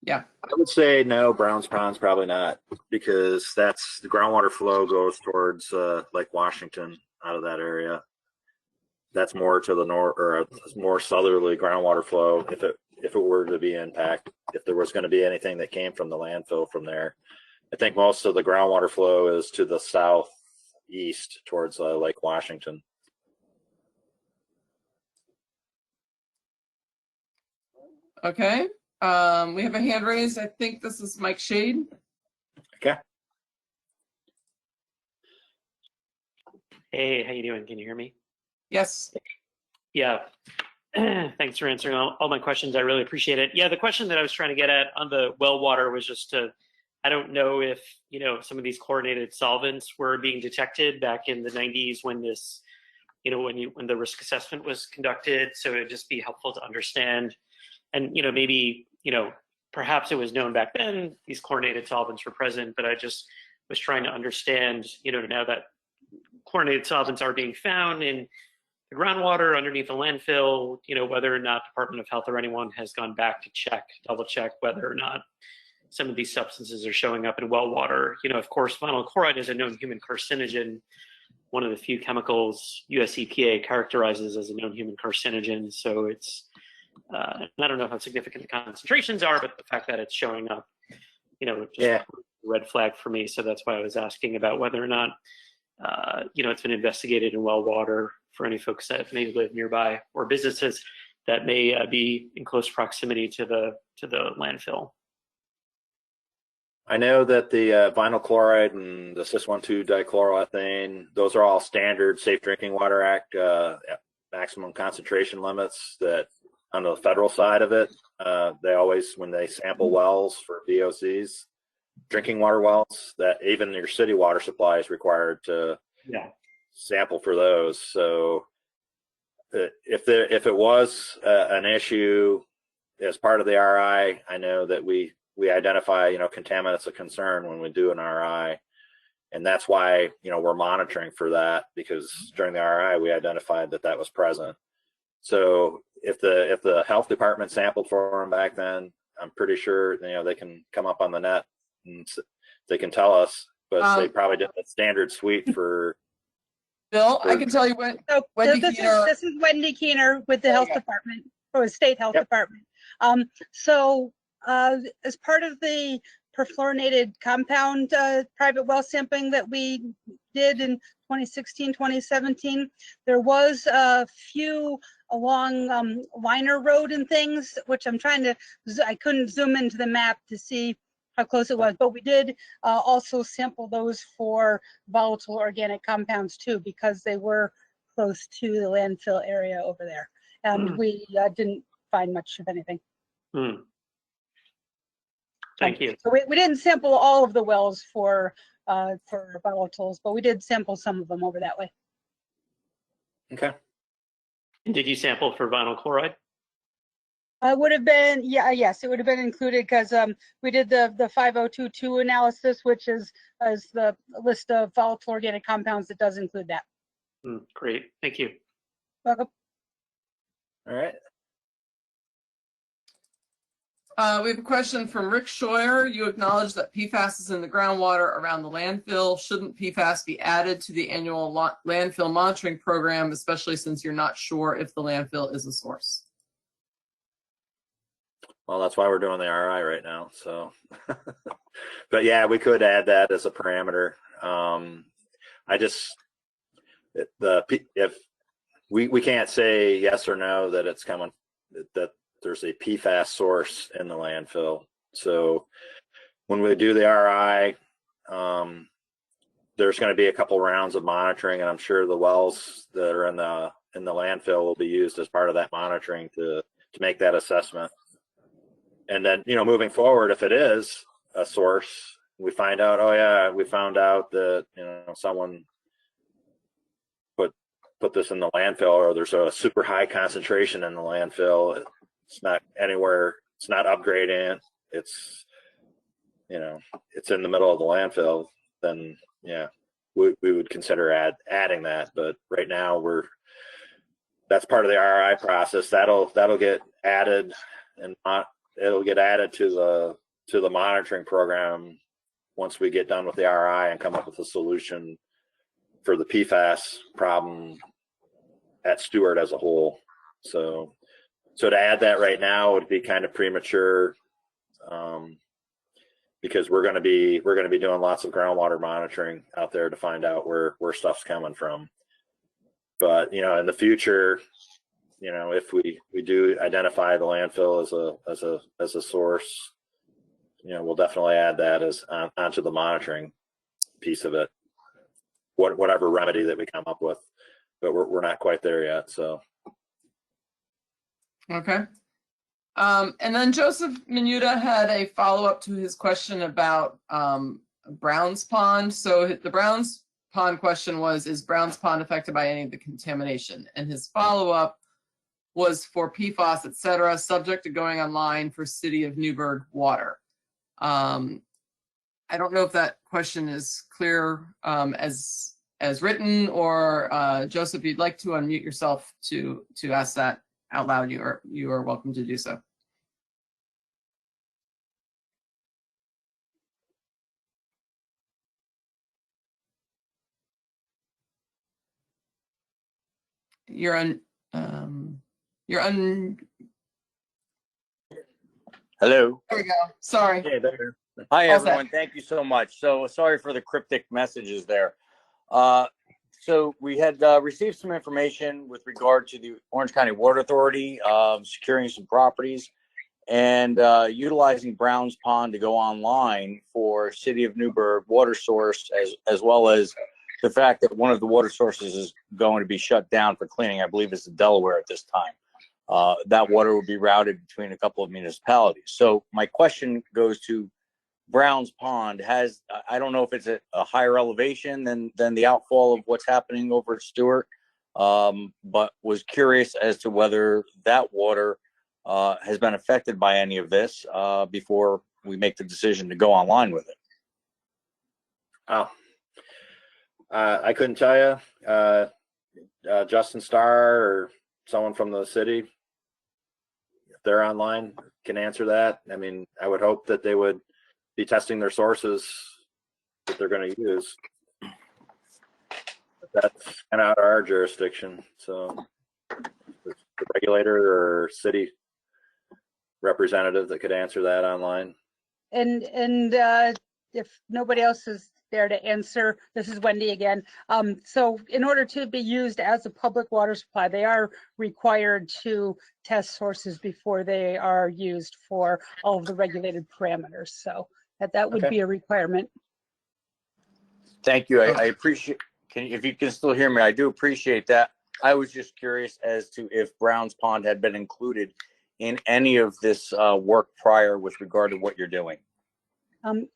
Yeah. I would say no, Brown's Pond's probably not, because that's the groundwater flow goes towards Lake Washington out of that area. That's more to the north, or more southerly groundwater flow. If it were to be impact, if there was going to be anything that came from the landfill from there, I think most of the groundwater flow is to the southeast towards Lake Washington. Okay. We have a hand raised. I think this is Mike Shade. Okay. Hey, how you doing? Can you hear me? Yes. Yeah. Thanks for answering all my questions. I really appreciate it. Yeah, the question that I was trying to get at on the well water was just I don't know if, some of these chlorinated solvents were being detected back in the 90s when this, when the risk assessment was conducted. So it'd just be helpful to understand. And, maybe, perhaps it was known back then these chlorinated solvents were present, but I just was trying to understand, now that chlorinated solvents are being found in the groundwater underneath the landfill, whether or not Department of Health or anyone has gone back to double check whether or not some of these substances are showing up in well water. Of course, vinyl chloride is a known human carcinogen, one of the few chemicals US EPA characterizes as a known human carcinogen. So it's, I don't know how significant the concentrations are, but the fact that it's showing up, just a red flag for me. So that's why I was asking about whether or not, it's been investigated in well water for any folks that may live nearby or businesses that may be in close proximity to the landfill. I know that the vinyl chloride and the cis-1,2-dichloroethane, those are all standard Safe Drinking Water Act maximum concentration limits that on the federal side of it, they always, when they sample wells for VOCs, drinking water wells, that even your city water supply is required to sample for those. So if it was an issue as part of the RI, I know that we identify, contaminants of concern when we do an RI. And that's why, we're monitoring for that, because during the RI, we identified that was present. So if the health department sampled for them back then, I'm pretty sure, they can come up on the net and they can tell us, but they probably did a standard suite for. Bill, I can tell you what. This is Wendy Keener with the health department, or state health department. As part of the perfluorinated compound private well sampling that we did in 2016, 2017, there was a few along Weiner Road and things, which I couldn't zoom into the map to see how close it was, but we did also sample those for volatile organic compounds too, because they were close to the landfill area over there. And we didn't find much of anything. Thank you. So we didn't sample all of the wells for volatiles, but we did sample some of them over that way. Okay. And did you sample for vinyl chloride? Would have been, yes, it would have been included because we did the 5022 analysis, which is the list of volatile organic compounds that does include that. Great, thank you. Welcome. All right. We have a question from Rick Scheuer. You acknowledge that PFAS is in the groundwater around the landfill. Shouldn't PFAS be added to the annual landfill monitoring program, especially since you're not sure if the landfill is a source? Well, that's why we're doing the RI right now. So, but yeah, we could add that as a parameter. If we can't say yes or no that it's coming, that there's a PFAS source in the landfill. So when we do the RI, there's going to be a couple rounds of monitoring, and I'm sure the wells that are in the landfill will be used as part of that monitoring to make that assessment. And then, moving forward, if it is a source, we find out, oh yeah, we found out that, someone put this in the landfill, or there's a super high concentration in the landfill. It's not anywhere, it's not upgrading, it's in the middle of the landfill, then yeah, we would consider adding that. But right now that's part of the RI process. That'll get added, and it'll get added to the monitoring program once we get done with the RI and come up with a solution for the PFAS problem at Stewart as a whole. So to add that right now would be kind of premature, because we're going to be doing lots of groundwater monitoring out there to find out where stuff's coming from. But in the future, if we do identify the landfill as a source, we'll definitely add that as onto the monitoring piece of it, whatever remedy that we come up with. But we're not quite there yet. So. Okay. And then Joseph Minuta had a follow-up to his question about Brown's Pond. So the Brown's Pond question was, is Brown's Pond affected by any of the contamination? And his follow-up was for PFAS, et cetera, subject to going online for City of Newberg Water. I don't know if that question is clear as written, or Joseph, you'd like to unmute yourself to ask that out loud, you are welcome to do so. You're on. Hello. There we go. Sorry. Hey there. Hi, everyone. Thank you so much. So sorry for the cryptic messages there. So we had received some information with regard to the Orange County Water Authority securing some properties and utilizing Brown's Pond to go online for City of Newberg water source, as well as the fact that one of the water sources is going to be shut down for cleaning. I believe it's the Delaware at this time. That water will be routed between a couple of municipalities. So my question goes to Brown's Pond. I don't know if it's a higher elevation than the outfall of what's happening over at Stewart, but was curious as to whether that water has been affected by any of this before we make the decision to go online with it. Oh, I couldn't tell you. Justin Starr or someone from the city, if they're online, can answer that. I mean, I would hope that they would be testing their sources that they're going to use. But that's kind of out of our jurisdiction. So the regulator or city representative that could answer that online. And if nobody else is there to answer, this is Wendy again. So in order to be used as a public water supply, they are required to test sources before they are used for all of the regulated parameters. So that would be a requirement. Thank you. I appreciate, if you can still hear me, I do appreciate that. I was just curious as to if Brown's Pond had been included in any of this work prior with regard to what you're doing?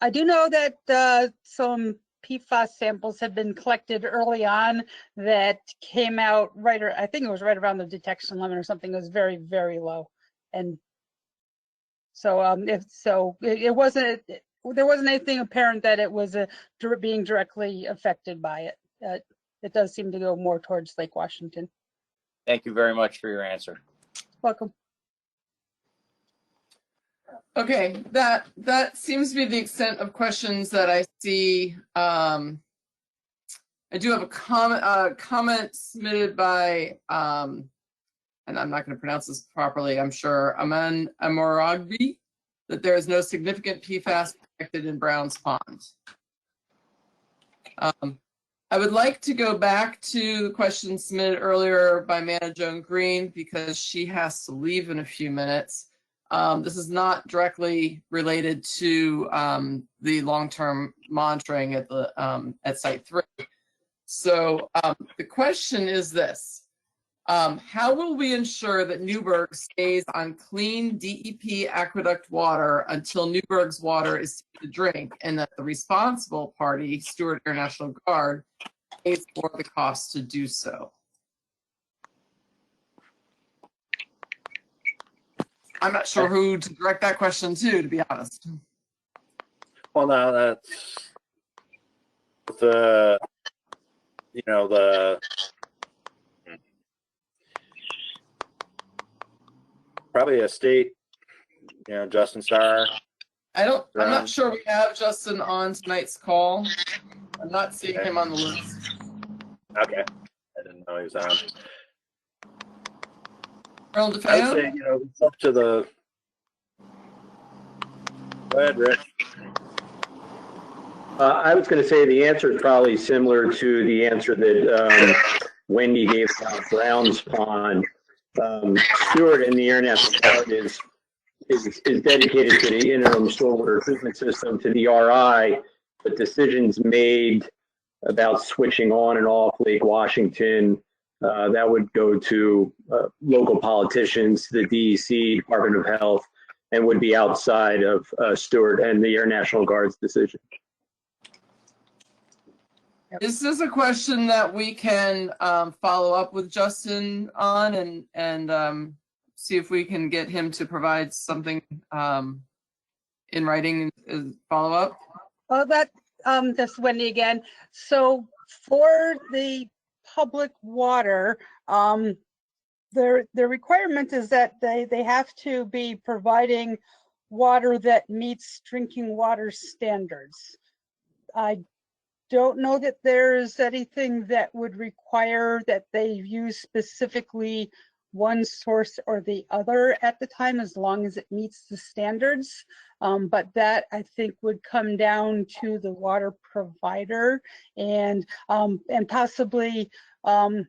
I do know that some PFAS samples have been collected early on that came out I think it was right around the detection limit or something. It was very, very low. And so there wasn't anything apparent that it was being directly affected by it. It does seem to go more towards Lake Washington. Thank you very much for your answer. Welcome. Okay, that seems to be the extent of questions that I see. I do have a comment submitted by, and I'm not going to pronounce this properly, I'm sure, Aman Amoragbi, that there is no significant PFAS detected in Browns Pond. I would like to go back to the question submitted earlier by Manna Joan Green because she has to leave in a few minutes. This is not directly related to the long-term monitoring at Site 3. So the question is this. How will we ensure that Newberg stays on clean DEP aqueduct water until Newberg's water is safe to drink and that the responsible party, Stewart Air National Guard, pays for the cost to do so? I'm not sure who to direct that question to be honest. Well, now that's probably a state, Justin Starr. I'm not sure we have Justin on tonight's call. I'm not seeing him on the list. Okay. I didn't know he was on. Earl I would DeFeo? say, it's up to the. Go ahead, Rich. I was going to say the answer is probably similar to the answer that Wendy gave about Browns Pond. Stewart and the Air National Guard is dedicated to the interim stormwater treatment system, to the RI, but decisions made about switching on and off Lake Washington, that would go to local politicians, the DEC, Department of Health, and would be outside of Stewart and the Air National Guard's decision. Is this a question that we can follow up with Justin on and see if we can get him to provide something in writing as follow up? Well, this is Wendy again. So for the public water, their requirement is that they have to be providing water that meets drinking water standards. I don't know that there's anything that would require that they use specifically one source or the other at the time, as long as it meets the standards. But that I think would come down to the water provider and possibly our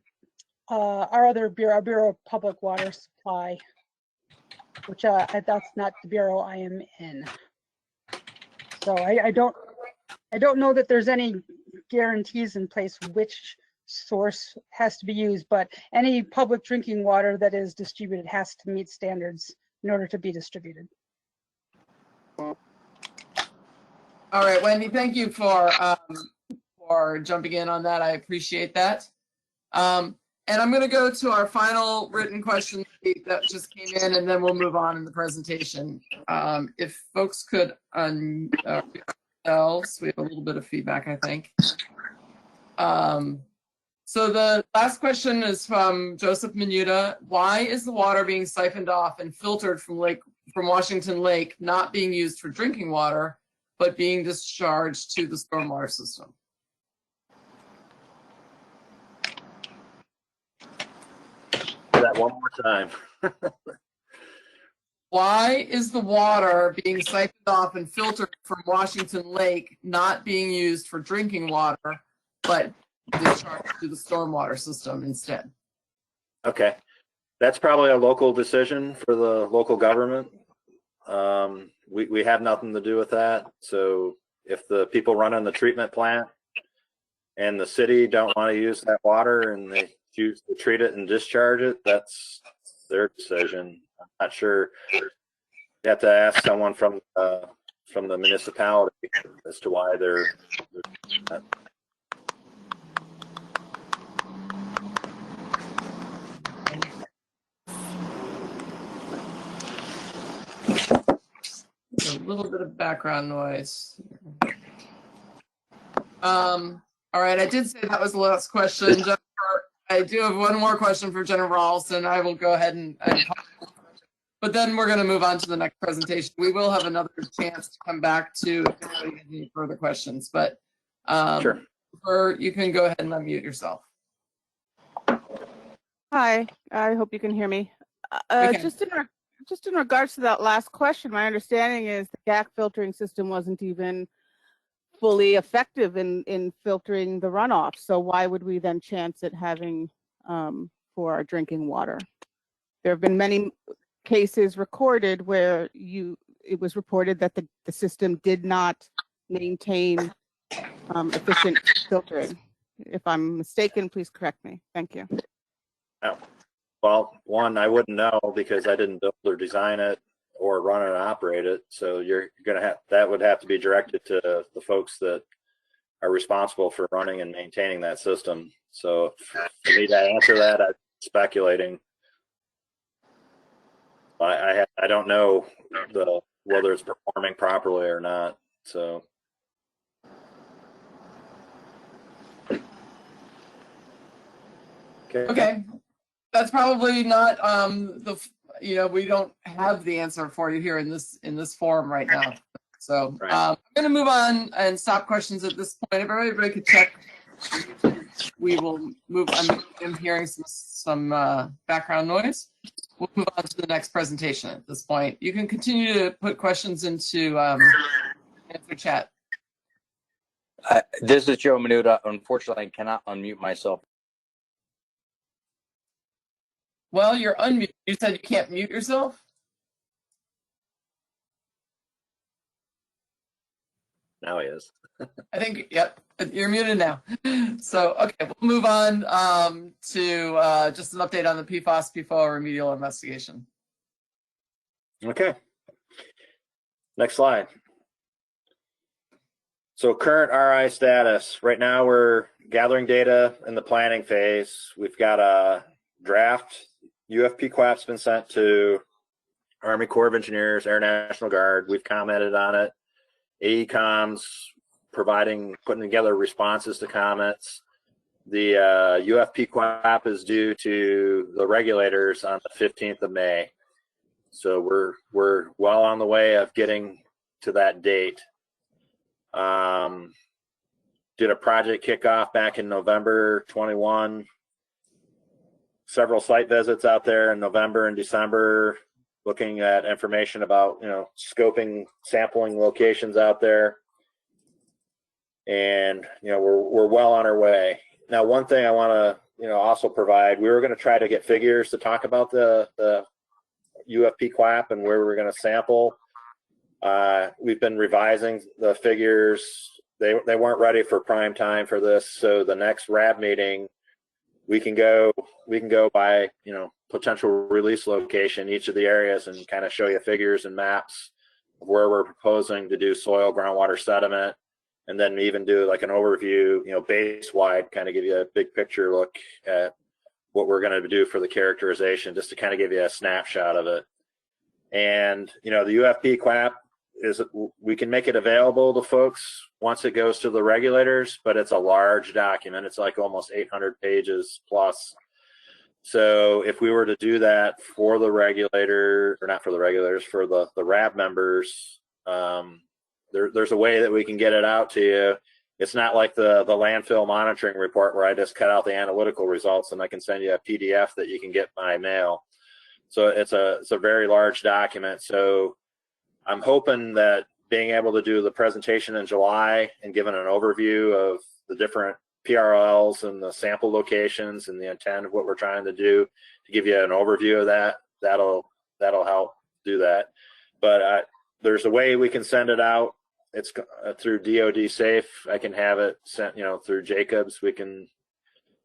other bureau, our Bureau of Public Water Supply, which that's not the bureau I am in. So I don't know that there's any guarantees in place which source has to be used, but any public drinking water that is distributed has to meet standards in order to be distributed. All right, Wendy, thank you for jumping in on that. I appreciate that. And I'm going to go to our final written question that just came in, and then we'll move on in the presentation. If folks could themselves, we have a little bit of feedback, I think. So the last question is from Joseph Minuta. Why is the water being siphoned off and filtered from Washington Lake not being used for drinking water, but being discharged to the stormwater system? That one more time. Why is the water being siphoned off and filtered from Washington Lake not being used for drinking water, but discharged to the stormwater system instead? Okay. That's probably a local decision for the local government. We have nothing to do with that. So if the people running the treatment plant and the city don't want to use that water and they choose to treat it and discharge it, that's their decision. I'm not sure. You have to ask someone from the municipality as to why they're not. A little bit of background noise. All right, I did say that was the last question. Jennifer, I do have one more question for Jennifer Alston. I will go ahead and but then we're going to move on to the next presentation. We will have another chance to come back to if anybody has any further questions, but Sure. You can go ahead and unmute yourself. Hi, I hope you can hear me. Okay. Just in regards to that last question, my understanding is the GAC filtering system wasn't even fully effective in filtering the runoff. So why would we then chance it having for our drinking water? There have been many cases recorded where it was reported that the system did not maintain efficient filtering. If I'm mistaken, please correct me. Thank you. Oh. Well, one, I wouldn't know because I didn't build or design it or run it and operate it. So you're going to have, that would have to be directed to the folks that are responsible for running and maintaining that system. So for me to answer that, I'm speculating. I don't know whether it's performing properly or not. So. Okay. That's probably not we don't have the answer for you here in this forum right now. So right. I'm going to move on and stop questions at this point. If everybody could check, we will move. I'm hearing some background noise. We'll move on to the next presentation at this point. You can continue to put questions into answer chat. This is Joe Menuda. Unfortunately, I cannot unmute myself. Well, you're unmuted. You said you can't mute yourself? Now he is. I think, yep, you're muted now. So, okay, we'll move on to just an update on the PFAS, PFOA remedial investigation. Okay. Next slide. So current RI status. Right now we're gathering data in the planning phase. We've got a draft UFP QAP's been sent to Army Corps of Engineers, Air National Guard. We've commented on it. AECOM's putting together responses to comments. The UFP QAP is due to the regulators on the 15th of May. So we're well on the way of getting to that date. Did a project kickoff back in November 21. Several site visits out there in November and December, looking at information about, scoping, sampling locations out there. And, we're well on our way. Now, one thing I want to, also provide, we were going to try to get figures to talk about the UFP QAP and where we're going to sample. We've been revising the figures. They weren't ready for prime time for this. So the next RAB meeting, we can go by, potential release location, each of the areas, and kind of show you figures and maps of where we're proposing to do soil, groundwater, sediment, and then even do like an overview, base wide, kind of give you a big picture look at what we're going to do for the characterization, just to kind of give you a snapshot of it. And, the UFP QAP we can make it available to folks once it goes to the regulators, but it's a large document. It's like almost 800 pages plus. So if we were to do that for the regulator, or not for the regulators, for the RAB members, there's a way that we can get it out to you. It's not like the landfill monitoring report where I just cut out the analytical results and I can send you a PDF that you can get by mail. So it's a very large document. So I'm hoping that being able to do the presentation in July and giving an overview of the different PRLs and the sample locations and the intent of what we're trying to do, to give you an overview of that'll help do that. But there's a way we can send it out. It's through DoD Safe. I can have it sent, through Jacobs. We can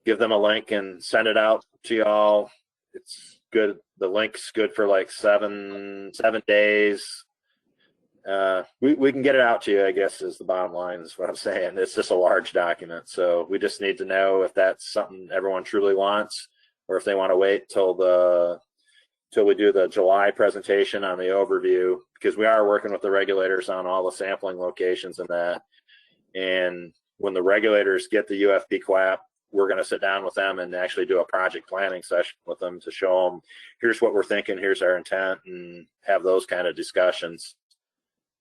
give them a link and send it out to y'all. It's good. The link's good for like seven days. We can get it out to you, I guess, is the bottom line, is what I'm saying. It's just a large document. So we just need to know if that's something everyone truly wants, or if they want to wait till we do the July presentation on the overview, because we are working with the regulators on all the sampling locations and that. And when the regulators get the UFP QAP, we're going to sit down with them and actually do a project planning session with them to show them, here's what we're thinking, here's our intent, and have those kind of discussions.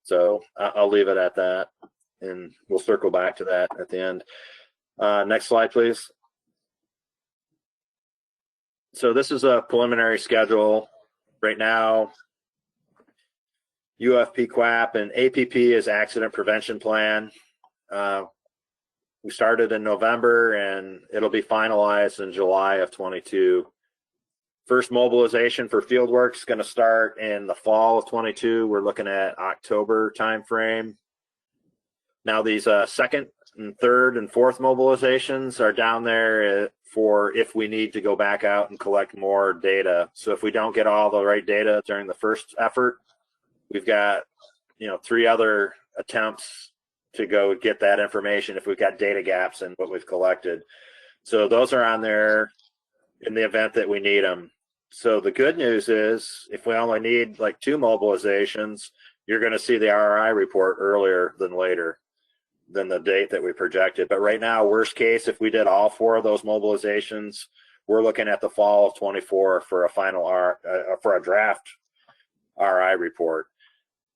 So I'll leave it at that, and we'll circle back to that at the end. Next slide, please. So this is a preliminary schedule. Right now, UFP QAP and APP is Accident Prevention Plan. We started in November, and it'll be finalized in July of 22. First mobilization for field work is going to start in the fall of 22. We're looking at October timeframe. Now these second and third and fourth mobilizations are down there for if we need to go back out and collect more data. So if we don't get all the right data during the first effort, we've got 3 other attempts to go get that information if we've got data gaps in what we've collected. So those are on there in the event that we need them. So the good news is if we only need like 2 mobilizations, you're going to see the RRI report earlier than later than the date that we projected. But right now, worst case, if we did all 4 of those mobilizations, we're looking at the fall of 24 for a final for a draft RI report.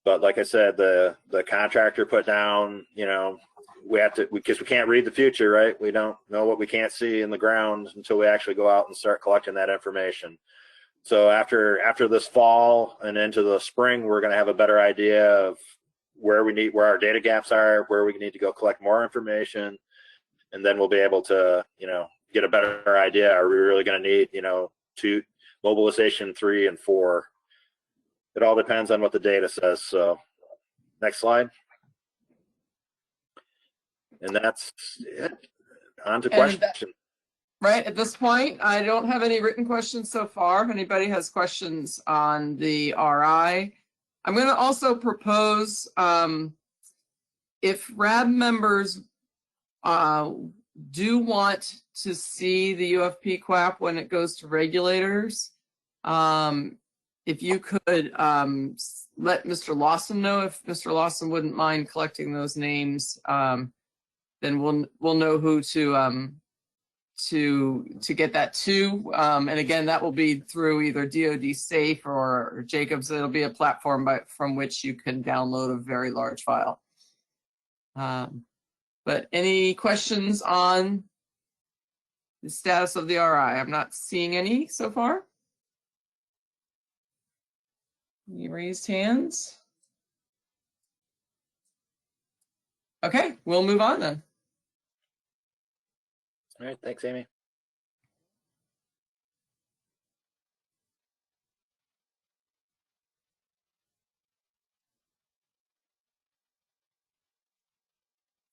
But like I said, the contractor put down, we have to, because we can't read the future, right? We don't know what we can't see in the ground until we actually go out and start collecting that information. So after this fall and into the spring, we're going to have a better idea of where our data gaps are, where we need to go collect more information, and then we'll be able to, get a better idea. Are we really going to need, 2 mobilization, 3 and 4? It all depends on what the data says. So next slide. And that's it. On to questions. Right at this point, I don't have any written questions so far. If anybody has questions on the RI, I'm going to also propose if RAB members do want to see the UFP QAP when it goes to regulators, if you could let Mr. Lawson know, if Mr. Lawson wouldn't mind collecting those names, then we'll know who to get that to. And again, that will be through either DoD Safe or Jacobs. It'll be a platform from which you can download a very large file. But any questions on the status of the RI? I'm not seeing any so far. Any raised hands? Okay, we'll move on then. All right, thanks, Amy.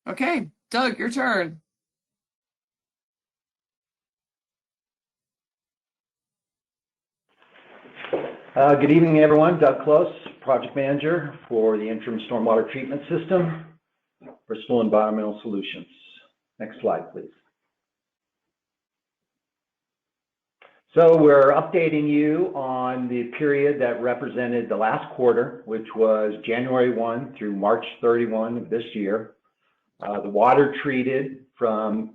Okay, Doug, your turn. Good evening, everyone. Doug Close, Project Manager for the Interim Stormwater Treatment System, Bristol Environmental Solutions. Next slide, please. So we're updating you on the period that represented the last quarter, which was January 1 through March 31 of this year. The water treated from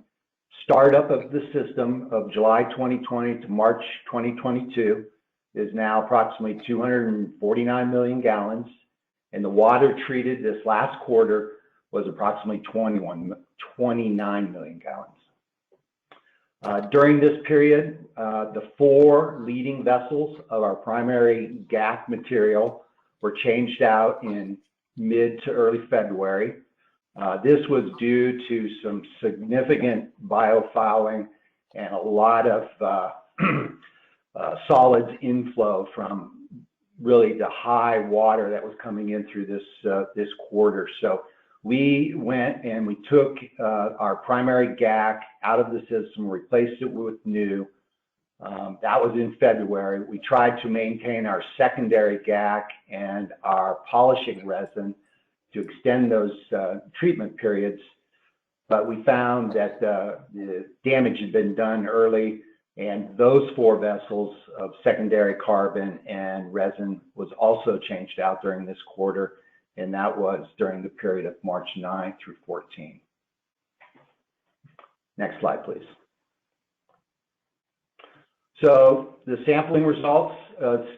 startup of the system of July 2020 to March 2022 is now approximately 249 million gallons. And the water treated this last quarter was approximately 29 million gallons. During this period, the 4 leading vessels of our primary GAC material were changed out in mid to early February. This was due to some significant biofouling and a lot of solids inflow from really the high water that was coming in through this quarter. So we went and we took our primary GAC out of the system, replaced it with new. That was in February. We tried to maintain our secondary GAC and our polishing resin to extend those treatment periods, but we found that the damage had been done early, and those 4 vessels of secondary carbon and resin was also changed out during this quarter, and that was during the period of March 9 through 14. Next slide, please. So the sampling results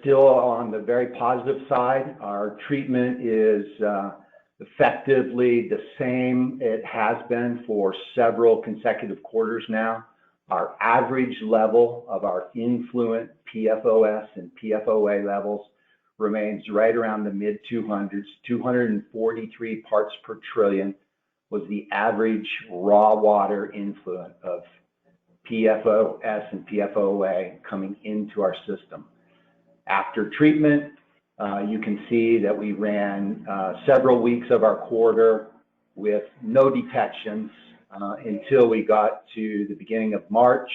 still on the very positive side. Our treatment is effectively the same it has been for several consecutive quarters now. Our average level of our influent PFOS and PFOA levels remains right around the mid 200s. 243 parts per trillion was the average raw water influent of PFOS and PFOA coming into our system. After treatment, you can see that we ran several weeks of our quarter with no detections until we got to the beginning of March,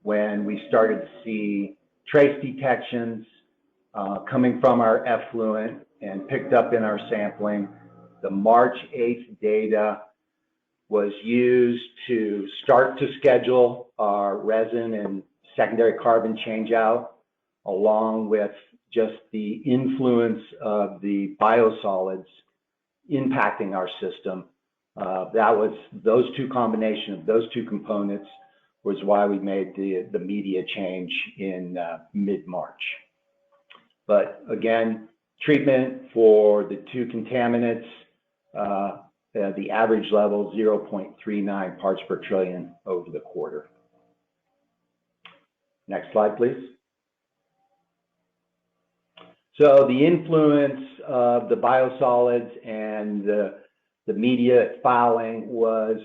when we started to see trace detections coming from our effluent and picked up in our sampling. The March 8th data was used to start to schedule our resin and secondary carbon change out, along with just the influence of the biosolids impacting our system. That was those two combination of those two components was why we made the media change in mid-March. But again, treatment for the 2 contaminants, the average level 0.39 parts per trillion over the quarter. Next slide, please. So the influence of the biosolids and the media fouling was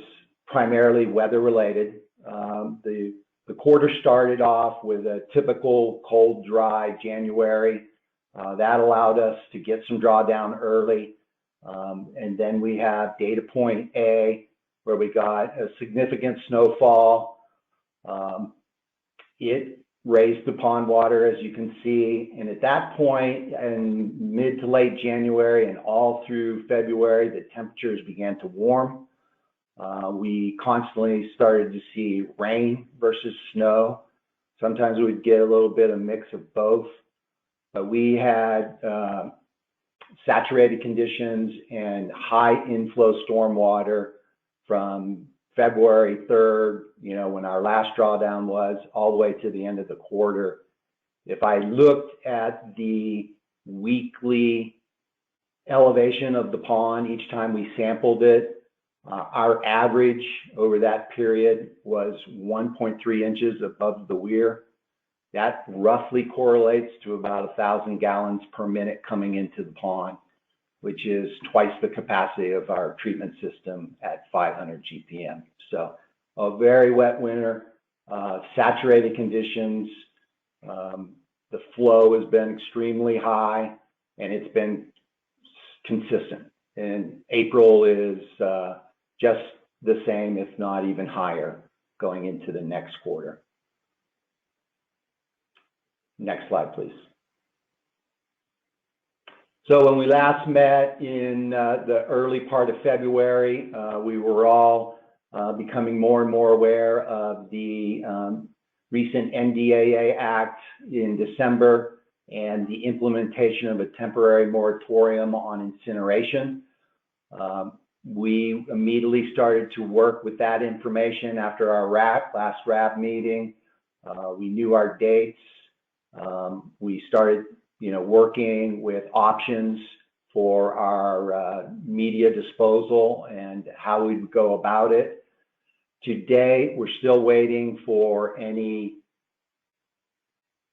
primarily weather related. The quarter started off with a typical cold, dry January. That allowed us to get some drawdown early. And then we have data point A, where we got a significant snowfall. It raised the pond water, as you can see. And at that point, in mid to late January and all through February, the temperatures began to warm. We constantly started to see rain versus snow. Sometimes we'd get a little bit of mix of both. But we had saturated conditions and high inflow stormwater from February 3rd, when our last drawdown was, all the way to the end of the quarter. If I looked at the weekly elevation of the pond each time we sampled it, our average over that period was 1.3 inches above the weir. That roughly correlates to about 1,000 gallons per minute coming into the pond, which is twice the capacity of our treatment system at 500 GPM. So a very wet winter, saturated conditions. The flow has been extremely high, and it's been consistent. And April is just the same, if not even higher, going into the next quarter. Next slide, please. So when we last met in the early part of February, we were all becoming more and more aware of the recent NDAA Act in December and the implementation of a temporary moratorium on incineration. We immediately started to work with that information after our last RAC meeting. We knew our dates. We started working with options for our media disposal and how we would go about it. Today, we're still waiting for any,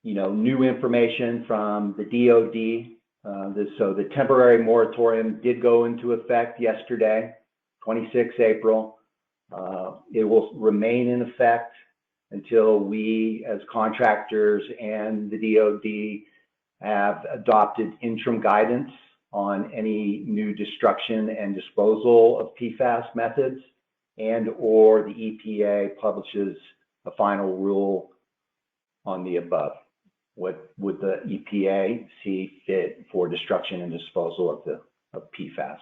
new information from the DOD. So the temporary moratorium did go into effect yesterday, 26 April. It will remain in effect until we, as contractors and the DOD, have adopted interim guidance on any new destruction and disposal of PFAS methods, and or the EPA publishes a final rule on the above. What would the EPA see fit for destruction and disposal of PFAS?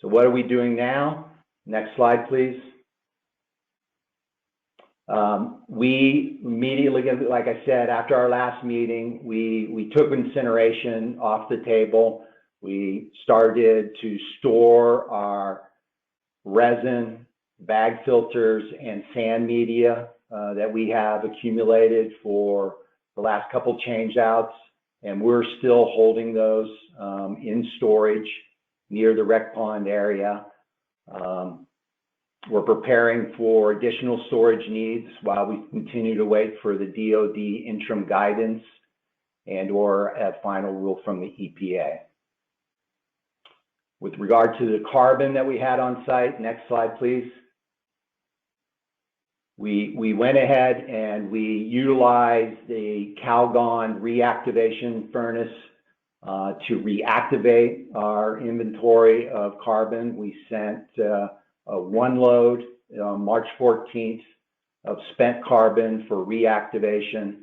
So what are we doing now? Next slide, please. We immediately, like I said, after our last meeting, we took incineration off the table. We started to store our resin, bag filters, and sand media that we have accumulated for the last couple change outs, and we're still holding those in storage near the rec pond area. We're preparing for additional storage needs while we continue to wait for the DOD interim guidance and or a final rule from the EPA. With regard to the carbon that we had on site, next slide, please. We went ahead and we utilized the Calgon reactivation furnace to reactivate our inventory of carbon. We sent one load on March 14th of spent carbon for reactivation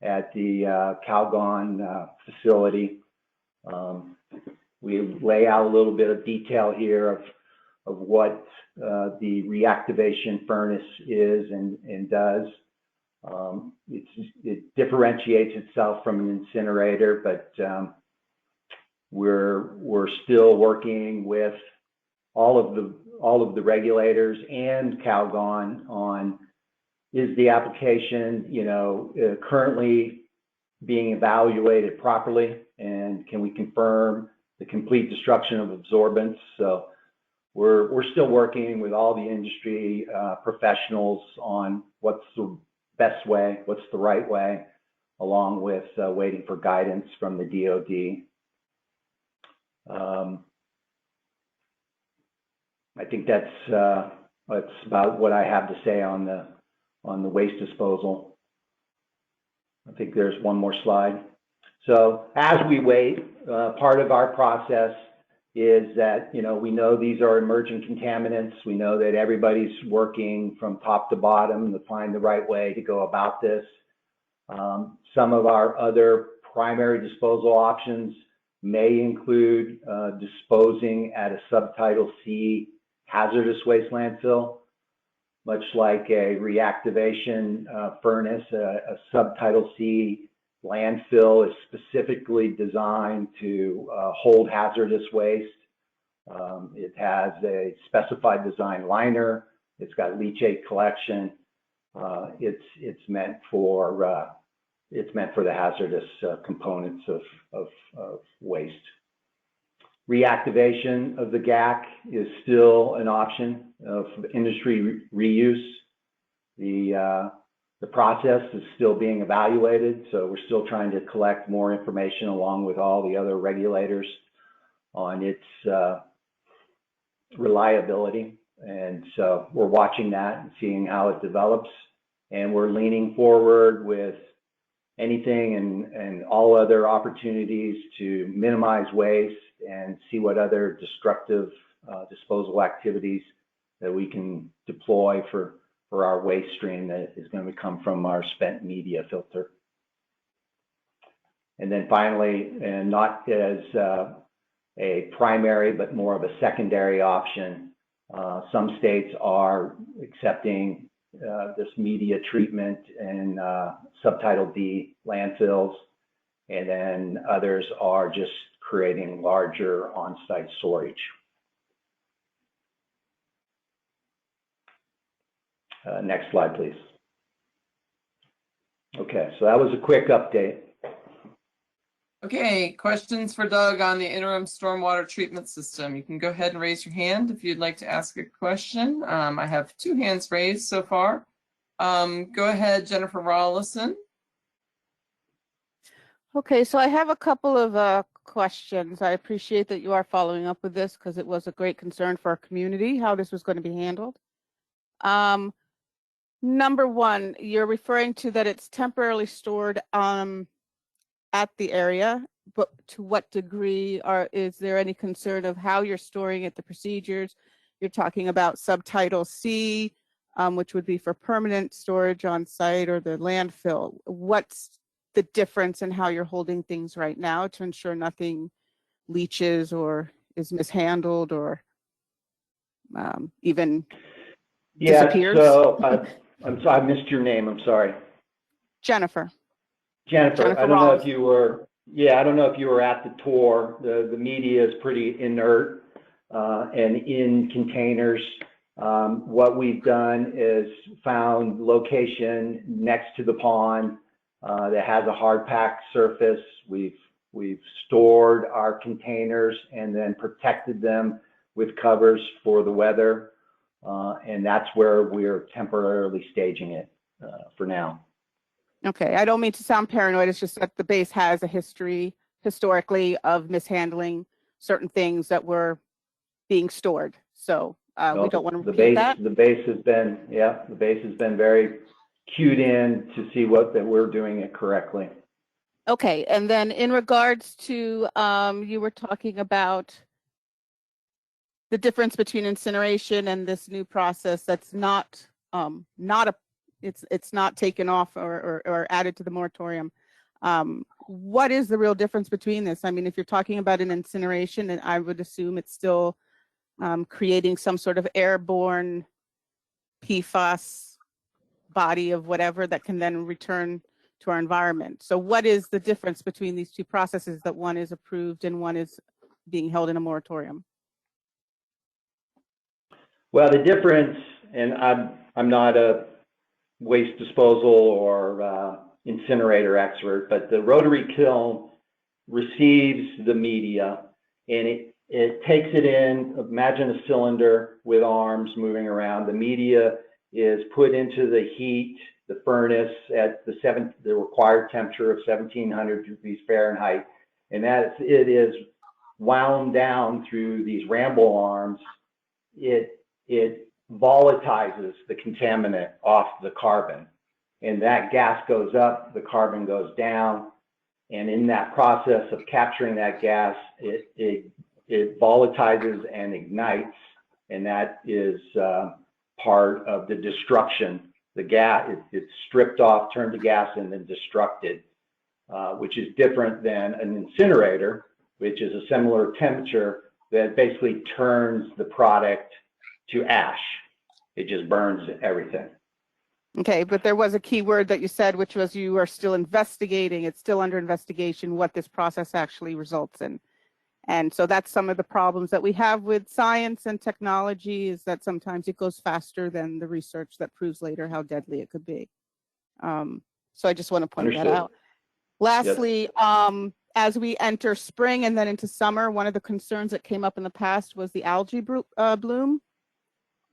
at the Calgon facility. We lay out a little bit of detail here of what the reactivation furnace is and does. It differentiates itself from an incinerator, but we're still working with all of the regulators and Calgon on, is the application, currently being evaluated properly, and can we confirm the complete destruction of absorbents? So we're still working with all the industry professionals on what's the best way, what's the right way, along with waiting for guidance from the DOD. I think that's about what I have to say on the waste disposal. I think there's one more slide. So as we wait, part of our process is that, we know these are emerging contaminants. We know that everybody's working from top to bottom to find the right way to go about this. Some of our other primary disposal options may include disposing at a subtitle C hazardous waste landfill, much like a reactivation furnace. A subtitle C landfill is specifically designed to hold hazardous waste. It has a specified design liner. It's got leachate collection. It's meant for the hazardous components of waste. Reactivation of the GAC is still an option of industry reuse. The process is still being evaluated, so we're still trying to collect more information along with all the other regulators on its reliability. And so we're watching that and seeing how it develops, and we're leaning forward with anything and all other opportunities to minimize waste and see what other destructive disposal activities that we can deploy for our waste stream that is going to come from our spent media filter. And then finally, and not as a primary, but more of a secondary option, some states are accepting this media treatment in subtitle D landfills, and then others are just creating larger on-site storage. Next slide, please. Okay, so that was a quick update. Okay, questions for Doug on the interim stormwater treatment system. You can go ahead and raise your hand if you'd like to ask a question. I have 2 hands raised so far. Go ahead, Jennifer Rawlison. Okay, so I have a couple of questions. I appreciate that you are following up with this because it was a great concern for our community, how this was going to be handled. Number one, you're referring to that it's temporarily stored at the area, but to what degree is there any concern of how you're storing it, the procedures? You're talking about subtitle C. which would be for permanent storage on site or the landfill. What's the difference in how you're holding things right now to ensure nothing leaches or is mishandled or even disappears? So I'm sorry, I missed your name. I'm sorry. Jennifer. Jennifer, I don't know if you were, I don't know if you were at the tour. The media is pretty inert and in containers. What we've done is found location next to the pond that has a hard packed surface. We've stored our containers and then protected them with covers for the weather. And that's where we're temporarily staging it for now. Okay, I don't mean to sound paranoid. It's just that the base has a history historically of mishandling certain things that were being stored. So we don't want to repeat that. The base has been, the base has been very cued in to see that we're doing it correctly. Okay, and then in regards to, you were talking about the difference between incineration and this new process that's not it's not taken off or added to the moratorium. What is the real difference between this? I mean, if you're talking about an incineration, and I would assume it's still creating some sort of airborne PFAS body of whatever that can then return to our environment. So what is the difference between these two processes, that one is approved and one is being held in a moratorium? Well, the difference, and I'm not a waste disposal or incinerator expert, but the rotary kiln receives the media and it takes it in. Imagine a cylinder with arms moving around. The media is put into the heat, the furnace at the required temperature of 1700 degrees Fahrenheit, and it is wound down through these ramble arms. It volatilizes the contaminant off the carbon, and that gas goes up, the carbon goes down, and in that process of capturing that gas, it volatilizes and ignites, and that is part of the destruction. The gas, it's stripped off, turned to gas, and then destructed, which is different than an incinerator, which is a similar temperature that basically turns the product to ash. It just burns everything. Okay, but there was a key word that you said, which was you are still investigating. It's still under investigation what this process actually results in. And so that's some of the problems that we have with science and technology, is that sometimes it goes faster than the research that proves later how deadly it could be. So I just want to point that out. Lastly, as we enter spring and then into summer, one of the concerns that came up in the past was the algae bloom.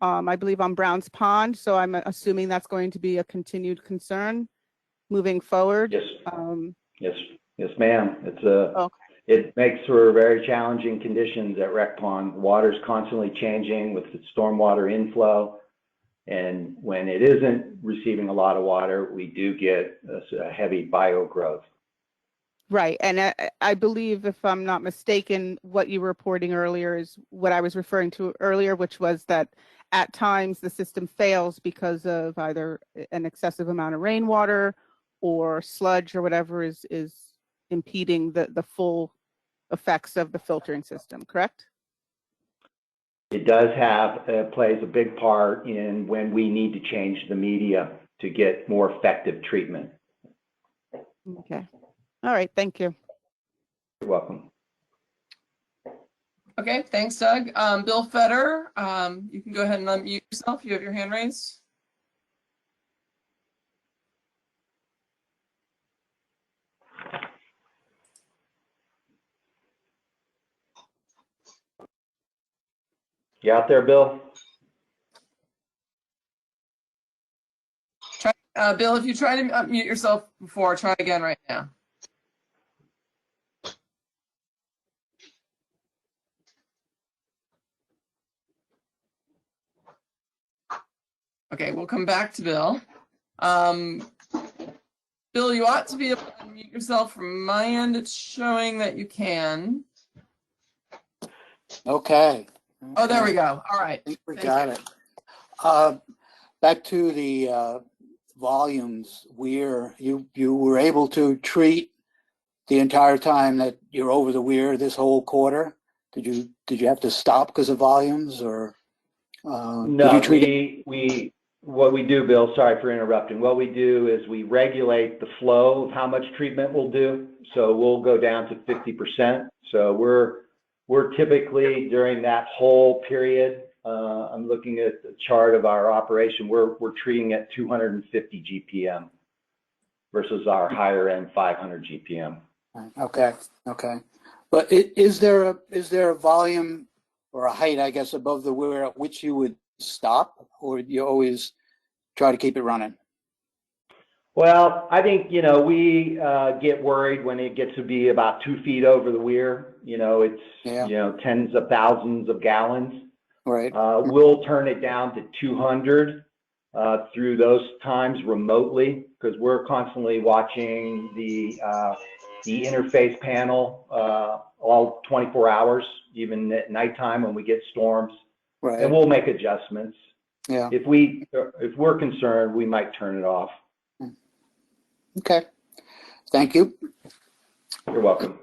I believe on Brown's Pond, so I'm assuming that's going to be a continued concern moving forward. Yes, yes, ma'am. It makes for very challenging conditions at Rec Pond. Water's constantly changing with the stormwater inflow, and when it isn't receiving a lot of water, we do get a heavy biogrowth. Right, and I believe, if I'm not mistaken, what you were reporting earlier is what I was referring to earlier, which was that at times the system fails because of either an excessive amount of rainwater or sludge or whatever is impeding the full effects of the filtering system, correct? It does plays a big part in when we need to change the media to get more effective treatment. Okay. All right, thank you. You're welcome. Okay, thanks, Doug. Bill Fetter, you can go ahead and unmute yourself. You have your hand raised. You out there, Bill? Bill, if you try to unmute yourself before, try again right now. Okay, we'll come back to Bill. Bill, you ought to be able to unmute yourself. From my end, it's showing that you can. Okay. Oh, there we go. All right. I think we got it. back to the volumes, you were able to treat the entire time that you're over the weir this whole quarter? Did you have to stop because of volumes, or No, did you treat what we do, Bill, sorry for interrupting. What we do is we regulate the flow of how much treatment we'll do. So we'll go down to 50%. So we're typically during that whole period, I'm looking at the chart of our operation, we're treating at 250 GPM versus our higher end 500 GPM. Okay. But is there a volume or a height, I guess, above the weir at which you would stop, or you always try to keep it running? Well, I think, we get worried when it gets to be about 2 feet over the weir. It's, tens of thousands of gallons. Right. We'll turn it down to 200 through those times remotely, because we're constantly watching the interface panel all 24 hours, even at nighttime when we get storms. Right. And we'll make adjustments. Yeah. If we're concerned, we might turn it off. Okay. Thank you. You're welcome.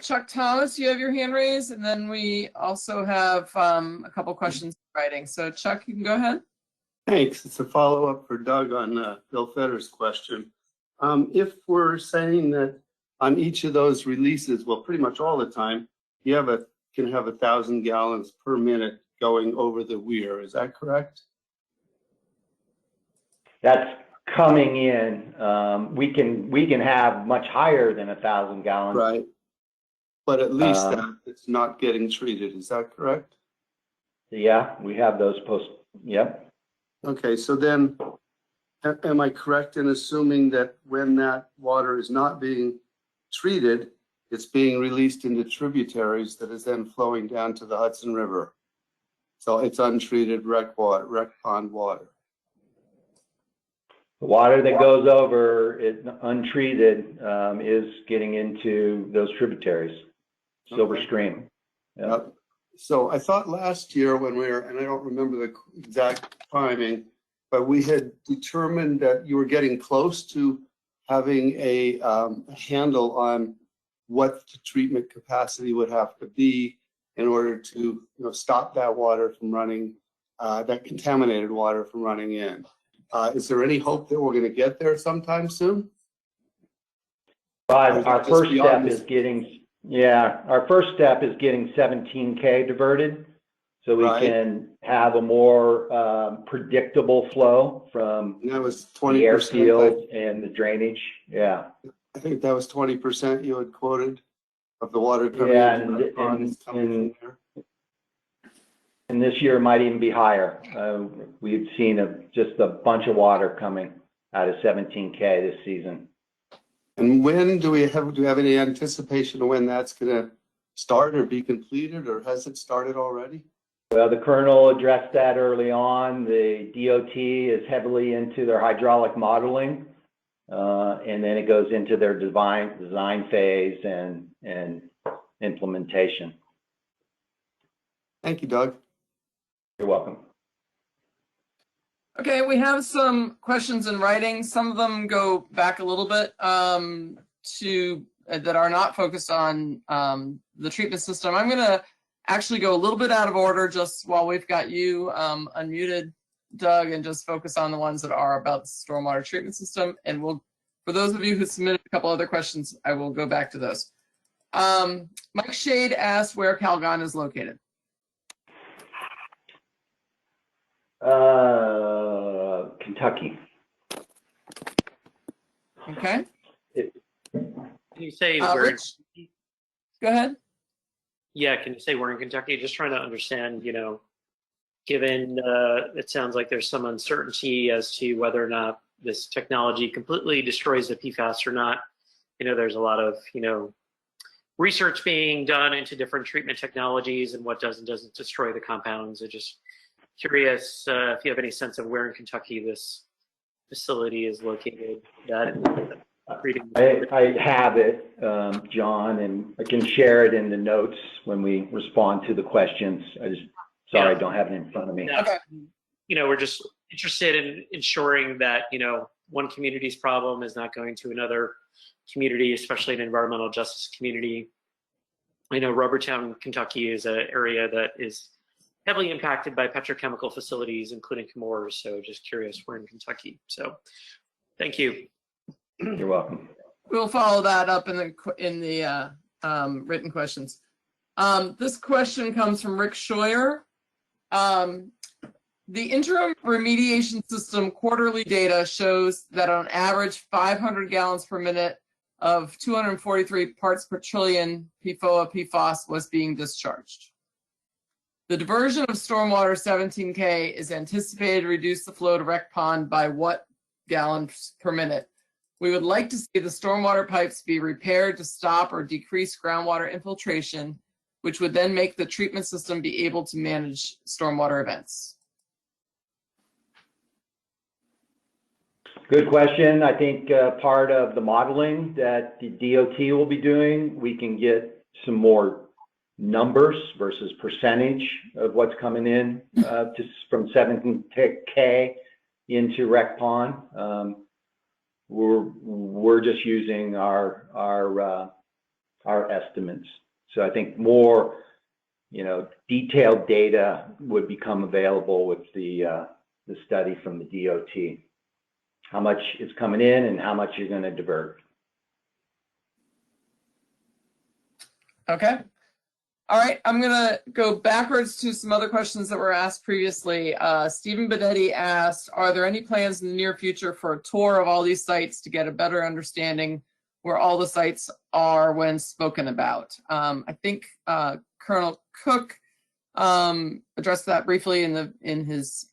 Chuck Thomas, you have your hand raised, and then we also have a couple questions in writing. So Chuck, you can go ahead. Thanks. It's a follow-up for Doug on Bill Fetter's question. If we're saying that on each of those releases, well, pretty much all the time, you can have 1,000 gallons per minute going over the weir. Is that correct? That's coming in. We can have much higher than 1,000 gallons. Right. But at least it's not getting treated. Is that correct? Yeah, we have those Yep. Okay, so then am I correct in assuming that when that water is not being treated, it's being released into tributaries that is then flowing down to the Hudson River? So it's untreated rec pond water. The water that goes over it untreated is getting into those tributaries. Silver Stream. Yep. So I thought last year when and I don't remember the exact timing, but we had determined that you were getting close to having a handle on what the treatment capacity would have to be in order to stop that water from running, that contaminated water from running in. Is there any hope that we're going to get there sometime soon? Our first step is getting 17K diverted, so we can have a more predictable flow from that was 20% the airfield and the drainage. Yeah. I think that was 20% you had quoted of the water coming in. And this year might even be higher. We've seen just a bunch of water coming out of 17K this season. And when do we have any anticipation of when that's going to start or be completed, or has it started already? Well, the Colonel addressed that early on. The DOT is heavily into their hydraulic modeling, and then it goes into their design phase and implementation. Thank you, Doug. You're welcome. Okay, we have some questions in writing. Some of them go back a little bit that are not focused on the treatment system. I'm going to actually go a little bit out of order just while we've got you unmuted, Doug, and just focus on the ones that are about the stormwater treatment system. And for those of you who submitted a couple other questions, I will go back to those. Mike Shade asked where Calgon is located. Kentucky. Okay. Can you say Rich, go ahead. Yeah, can you say we're in Kentucky? Just trying to understand, given it sounds like there's some uncertainty as to whether or not this technology completely destroys the PFAS or not. There's a lot of, research being done into different treatment technologies and what does and doesn't destroy the compounds. I'm just curious if you have any sense of where in Kentucky this facility is located. I have it, John, and I can share it in the notes when we respond to the questions. Sorry, Yeah. I don't have it in front of me. Okay. We're just interested in ensuring that, one community's problem is not going to another community, especially an environmental justice community. I know Rubbertown, Kentucky is an area that is heavily impacted by petrochemical facilities, including Chemours. So just curious, we're in Kentucky. So thank you. You're welcome. We'll follow that up in the written questions. This question comes from Rick Scheuer. The interim remediation system quarterly data shows that on average 500 gallons per minute of 243 parts per trillion PFOA/PFAS was being discharged. The diversion of stormwater 17K is anticipated to reduce the flow to Rec Pond by what gallons per minute? We would like to see the stormwater pipes be repaired to stop or decrease groundwater infiltration, which would then make the treatment system be able to manage stormwater events. Good question. I think part of the modeling that the DOT will be doing, we can get some more numbers versus percentage of what's coming in just from 17K into Rec Pond. We're just using our estimates. So I think more, detailed data would become available with the study from the DOT. How much is coming in and how much you're going to divert. Okay. All right. I'm going to go backwards to some other questions that were asked previously. Stephen Benetti asked, are there any plans in the near future for a tour of all these sites to get a better understanding where all the sites are when spoken about? I think Colonel Cook addressed that briefly in his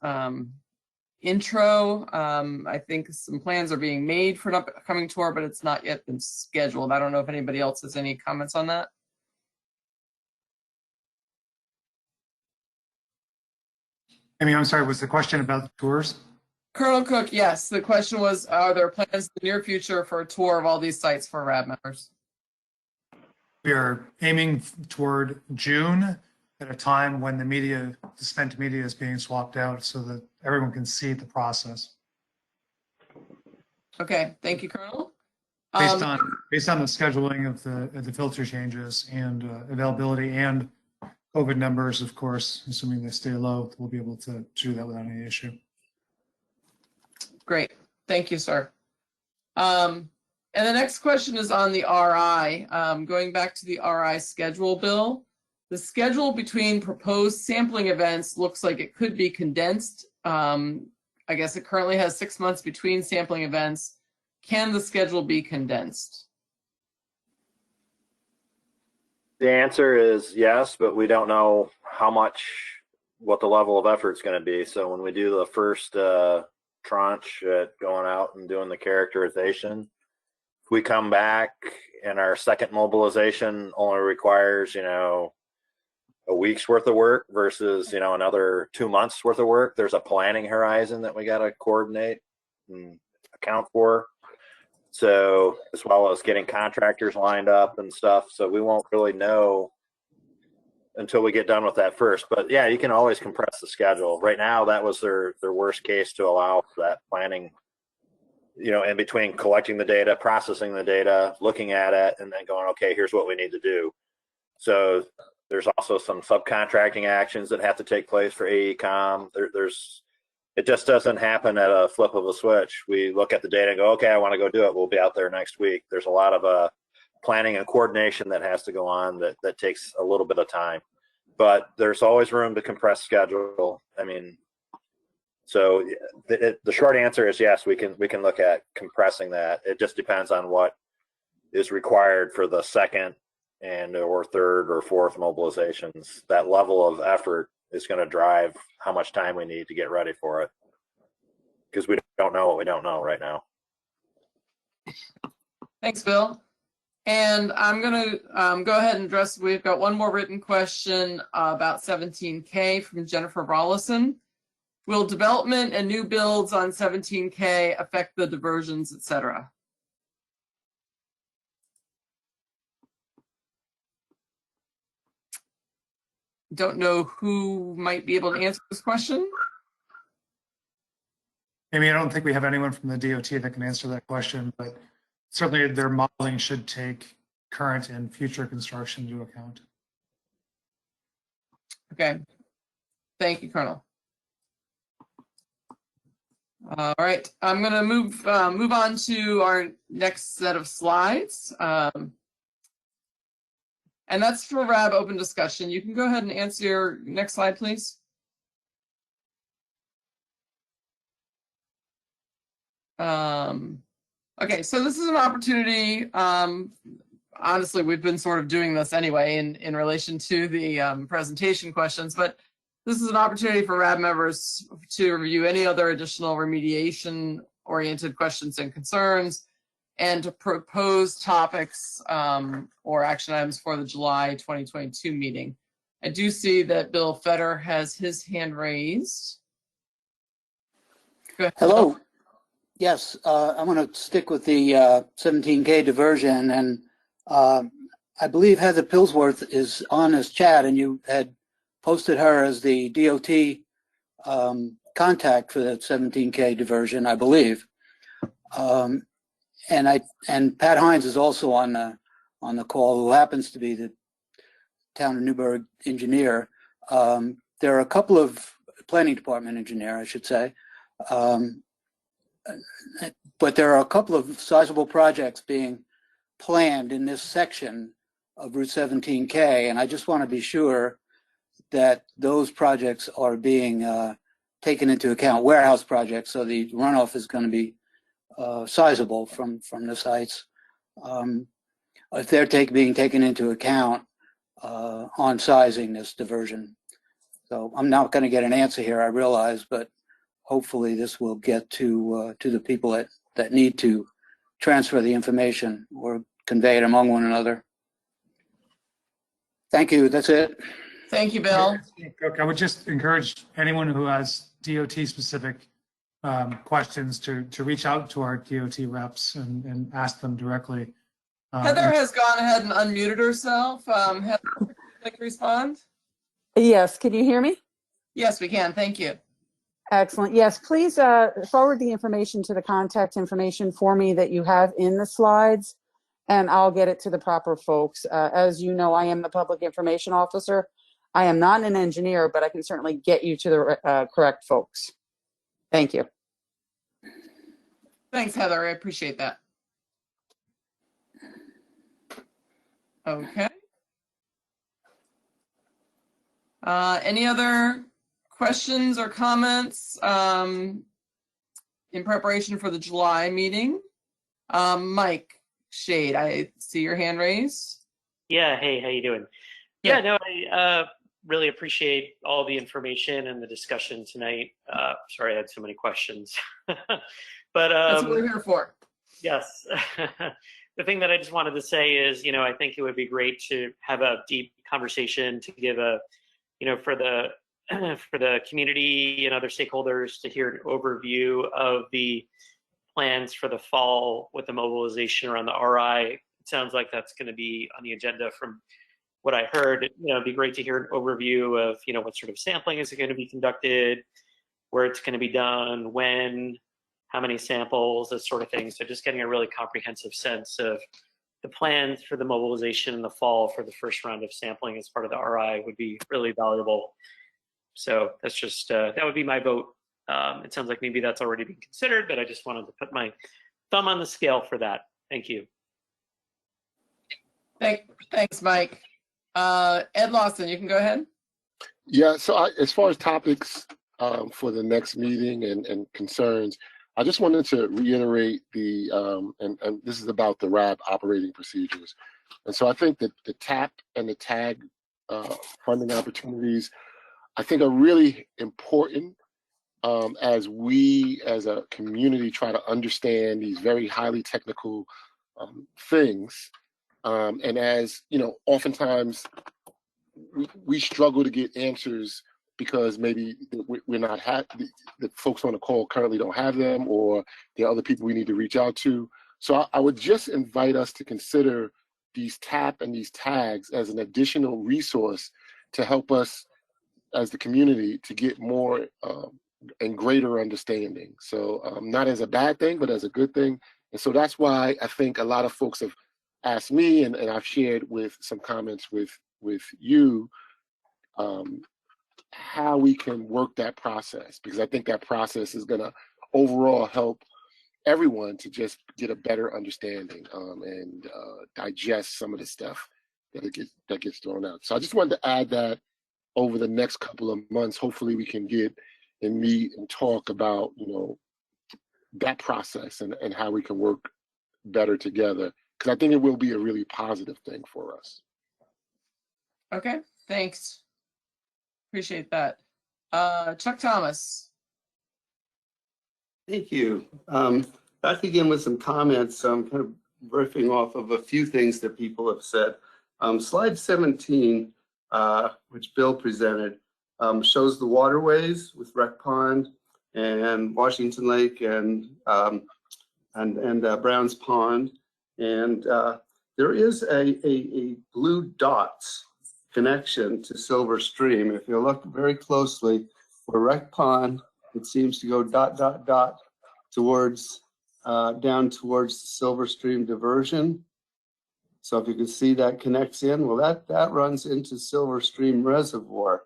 intro. I think some plans are being made for an upcoming tour, but it's not yet been scheduled. I don't know if anybody else has any comments on that. I'm sorry, was the question about the tours? Colonel Cook, yes. The question was, are there plans in the near future for a tour of all these sites for RAB members? We are aiming toward June at a time when the spent media is being swapped out so that everyone can see the process. Okay, thank you, Colonel. Based on the scheduling of the filter changes and availability and COVID numbers, of course, assuming they stay low, we'll be able to do that without any issue. Great, thank you, sir. And the next question is on the RI. Going back to the RI schedule, Bill. The schedule between proposed sampling events looks like it could be condensed. I guess it currently has 6 months between sampling events. Can the schedule be condensed? The answer is yes, but we don't know what the level of effort is going to be. So when we do the first tranche at going out and doing the characterization, if we come back and our second mobilization only requires, a week's worth of work versus, another 2 months worth of work, there's a planning horizon that we got to coordinate and account for. So as well as getting contractors lined up and stuff. So we won't really know until we get done with that first. But yeah, you can always compress the schedule. Right now, that was their worst case to allow for that planning, in between collecting the data, processing the data, looking at it, and then going, okay, here's what we need to do. So there's also some subcontracting actions that have to take place for AECOM. It just doesn't happen at a flip of a switch. We look at the data and go, okay, I want to go do it. We'll be out there next week. There's a lot of planning and coordination that has to go on that takes a little bit of time. But there's always room to compress schedule. So the short answer is yes, we can look at compressing that. It just depends on what is required for the second or third or fourth mobilizations. That level of effort is going to drive how much time we need to get ready for it, because we don't know what we don't know right now. Thanks, Bill. And I'm going to go ahead and address, we've got one more written question about 17K from Jennifer Rollison. Will development and new builds on 17K affect the diversions, et cetera? don't know who might be able to answer this question. Amy, I don't think we have anyone from the DOT that can answer that question, but certainly their modeling should take current and future construction into account. Okay. Thank you, Colonel. All right, I'm going to move on to our next set of slides. And that's for RAB open discussion. You can go ahead and answer your next slide, please. Okay, so this is an opportunity. Honestly, we've been sort of doing this anyway in relation to the presentation questions, but this is an opportunity for RAB members to review any other additional remediation-oriented questions and concerns, and to propose topics or action items for the July 2022 meeting. I do see that Bill Fetter has his hand raised. Go ahead, Hello. Bill. Yes, I'm going to stick with the 17K diversion, and I believe Heather Pillsworth is on this chat, and you had posted her as the DOT contact for that 17K diversion, I believe. And Pat Hines is also on the call, who happens to be the town of Newberg engineer. There are a couple of planning department engineer, I should say. But there are a couple of sizable projects being planned in this section of Route 17K, and I just want to be sure that those projects are being taken into account, warehouse projects, so the runoff is going to be sizable from the sites. If they're being taken into account on sizing this diversion. So I'm not going to get an answer here, I realize, but hopefully this will get to the people that need to transfer the information or convey it among one another. Thank you. That's it. Thank you, Bill. I would just encourage anyone who has DOT specific questions to reach out to our DOT reps and ask them directly. Heather has gone ahead and unmuted herself. Heather, would you like to respond? Yes, can you hear me? Yes, we can. Thank you. Excellent. Yes, please forward the information to the contact information for me that you have in the slides, and I'll get it to the proper folks. As you know, I am the public information officer. I am not an engineer, but I can certainly get you to the correct folks. Thank you. Thanks, Heather. I appreciate that. Okay. Any other questions or comments in preparation for the July meeting? Mike Shade, I see your hand raised. Yeah, hey, how you doing? Yeah, no, I really appreciate all the information and the discussion tonight. Sorry, I had so many questions. But that's what we're here for. Yes. The thing that I just wanted to say is, I think it would be great to have a deep conversation to give a, for the community and other stakeholders to hear an overview of the plans for the fall with the mobilization around the RI. It sounds like that's going to be on the agenda from what I heard. It'd be great to hear an overview of, what sort of sampling is going to be conducted, where it's going to be done, when, how many samples, that sort of thing. So just getting a really comprehensive sense of the plans for the mobilization in the fall for the first round of sampling as part of the RI would be really valuable. So that's just, that would be my vote. It sounds like maybe that's already been considered, but I just wanted to put my thumb on the scale for that. Thank you. Thanks, Mike. Ed Lawson, you can go ahead. Yeah, so as far as topics for the next meeting and concerns, I just wanted to reiterate the, and this is about the RAB operating procedures. And so I think that the TAP and the TAG funding opportunities, I think are really important as we as a community try to understand these very highly technical things. And as, oftentimes we struggle to get answers because maybe we're not the folks on the call currently don't have them, or there are other people we need to reach out to. So I would just invite us to consider these TAP and these tags as an additional resource to help us as the community to get more and greater understanding. So not as a bad thing, but as a good thing. And so that's why I think a lot of folks have asked me, and I've shared with some comments with you, how we can work that process, because I think that process is going to overall help everyone to just get a better understanding and digest some of the stuff that gets thrown out. So I just wanted to add that over the next couple of months, hopefully we can get and meet and talk about, that process and how we can work better together, because I think it will be a really positive thing for us. Okay, thanks. Appreciate that. Chuck Thomas. Thank you. Back again with some comments. I'm kind of riffing off of a few things that people have said. Slide 17, which Bill presented, shows the waterways with Rec Pond and Washington Lake and Browns Pond. And there is a blue dots connection to Silver Stream. If you look very closely, for Rec Pond, it seems to go dot, dot, dot towards, down towards the Silver Stream diversion. So if you can see that connects in, well, that runs into Silver Stream Reservoir.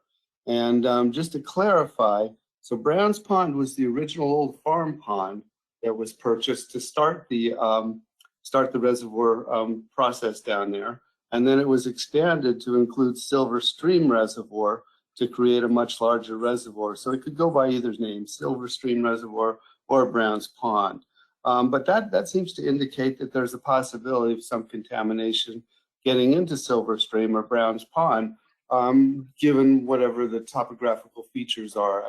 And just to clarify, so Browns Pond was the original old farm pond that was purchased to start the reservoir process down there. And then it was expanded to include Silver Stream Reservoir to create a much larger reservoir. So it could go by either name, Silver Stream Reservoir or Browns Pond. But that seems to indicate that there's a possibility of some contamination getting into Silver Stream or Browns Pond, given whatever the topographical features are.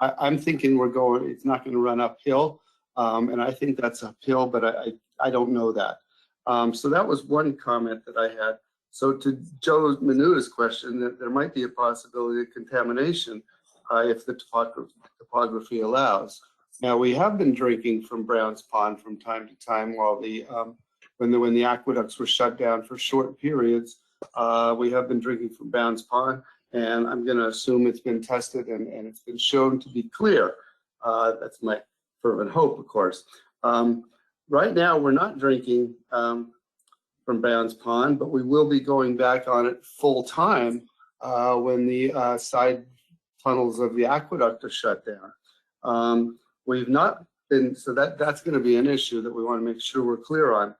I'm thinking it's not going to run uphill, and I think that's uphill, but I don't know that. So that was one comment that I had. So to Joe Minuta's question, that there might be a possibility of contamination if the topography allows. Now, we have been drinking from Browns Pond from time to time while when the aqueducts were shut down for short periods. We have been drinking from Browns Pond, and I'm going to assume it's been tested and it's been shown to be clear. That's my fervent hope, of course. Right now, we're not drinking from Browns Pond, but we will be going back on it full time when the side tunnels of the aqueduct are shut down. We've not been, so that's going to be an issue that we want to make sure we're clear on.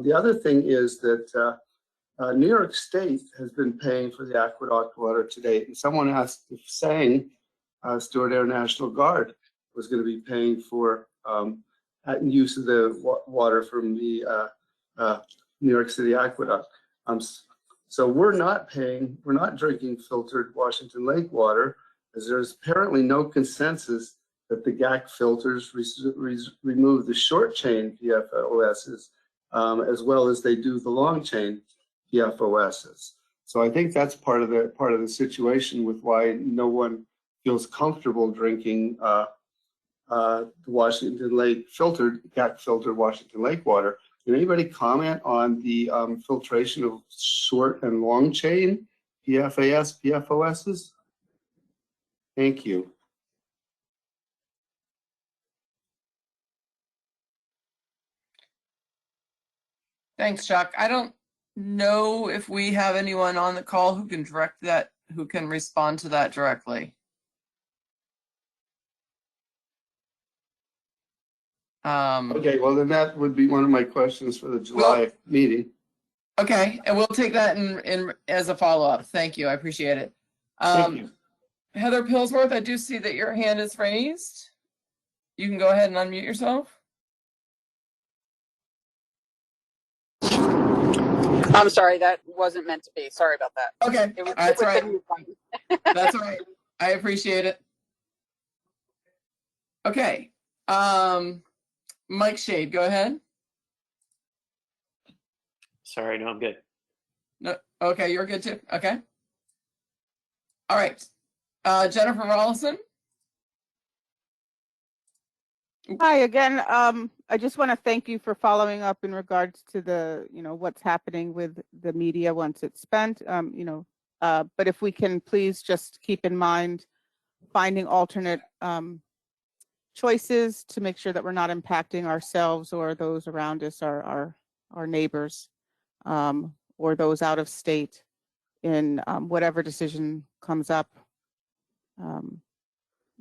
The other thing is that New York State has been paying for the aqueduct water to date, and someone asked if Stewart Air National Guard was going to be paying for use of the water from the New York City aqueduct. So we're not drinking filtered Washington Lake water, as there's apparently no consensus that the GAC filters remove the short chain PFOSs as well as they do the long chain PFOSs. So I think that's part of the situation with why no one feels comfortable drinking the Washington Lake GAC filtered Washington Lake water. Can anybody comment on the filtration of short and long chain PFAS, PFOSs? Thank you. Thanks, Chuck. I don't know if we have anyone on the call who can respond to that directly. Okay, well then that would be one of my questions for the July meeting. Okay, and we'll take that in as a follow-up. Thank you, I appreciate it. Thank you. Heather Pillsworth, I do see that your hand is raised. You can go ahead and unmute yourself. I'm sorry, that wasn't meant to be. Sorry about that. Okay, that's all right. That's all right. I appreciate it. Okay, Mike Shade, go ahead. Sorry, no, I'm good. No, okay, you're good too. Okay. All right, Jennifer Rollison. Hi again. I just want to thank you for following up in regards to the, what's happening with the media once it's spent. But if we can please just keep in mind finding alternate choices to make sure that we're not impacting ourselves or those around us, our neighbors, or those out of state in whatever decision comes up.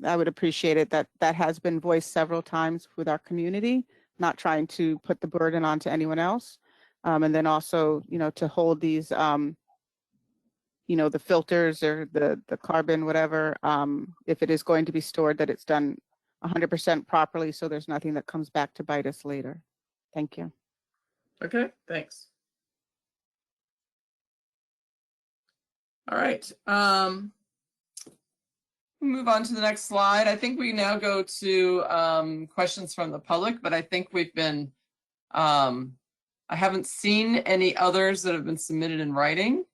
I would appreciate it. That has been voiced several times with our community, not trying to put the burden onto anyone else. And then also, to hold these, the filters or the carbon, whatever, if it is going to be stored, that it's done 100% properly, so there's nothing that comes back to bite us later. Thank you. Okay, thanks. All right. Move on to the next slide. I think we now go to questions from the public, but I think we've been, I haven't seen any others that have been submitted in writing.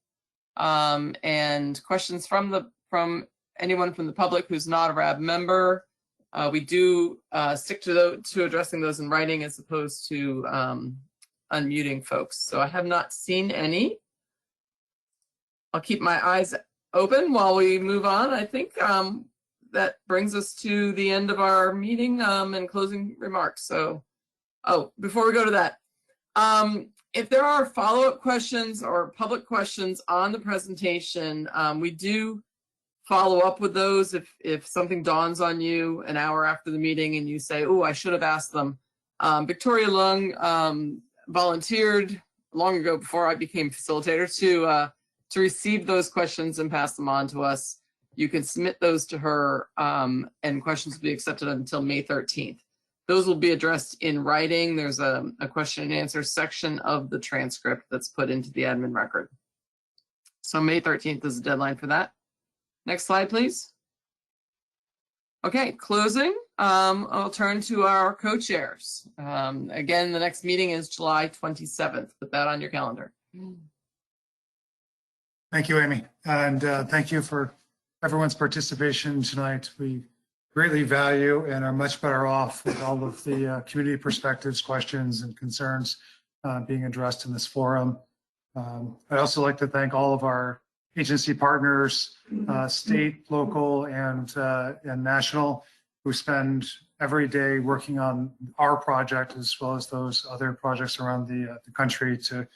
And questions from anyone from the public who's not a RAB member. We do stick to addressing those in writing as opposed to unmuting folks. So I have not seen any. I'll keep my eyes open while we move on. I think that brings us to the end of our meeting and closing remarks. So, before we go to that, if there are follow-up questions or public questions on the presentation, we do follow up with those if something dawns on you an hour after the meeting and you say, oh, I should have asked them. Victoria Lung volunteered long ago before I became facilitator to receive those questions and pass them on to us. You can submit those to her and questions will be accepted until May 13th. Those will be addressed in writing. There's a question and answer section of the transcript that's put into the admin record. So May 13th is the deadline for that. Next slide, please. Okay, closing. I'll turn to our co-chairs. Again, the next meeting is July 27th. Put that on your calendar. Thank you, Amy. And thank you for everyone's participation tonight. We greatly value and are much better off with all of the community perspectives, questions, and concerns being addressed in this forum. I'd also like to thank all of our agency partners, state, local, and national, who spend every day working on our project as well as those other projects around the country to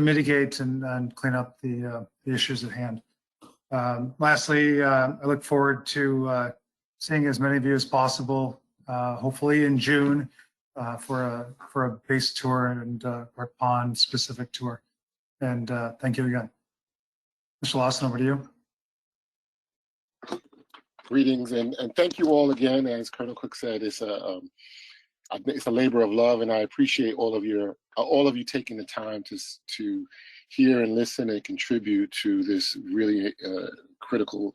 mitigate and clean up the issues at hand. Lastly, I look forward to seeing as many of you as possible, hopefully in June, for a base tour and a pond specific tour. And thank you again. Mr. Lawson, over to you. Greetings and thank you all again. As Colonel Cook said, it's a labor of love, and I appreciate all of you taking the time to hear and listen and contribute to this really critical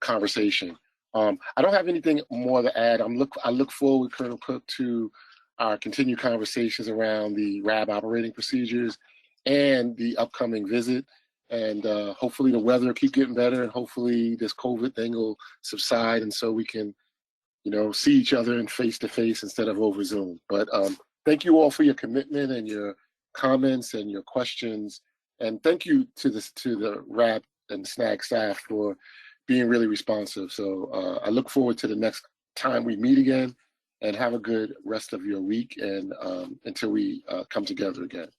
conversation. I don't have anything more to add. I look forward, Colonel Cook, to our continued conversations around the RAB operating procedures and the upcoming visit. And hopefully the weather will keep getting better, and hopefully this COVID thing will subside, and so we can, see each other in face-to-face instead of over Zoom. But thank you all for your commitment and your comments and your questions, and thank you to the RAB and SNAG staff for being really responsive. So I look forward to the next time we meet again, and have a good rest of your week, and until we come together again.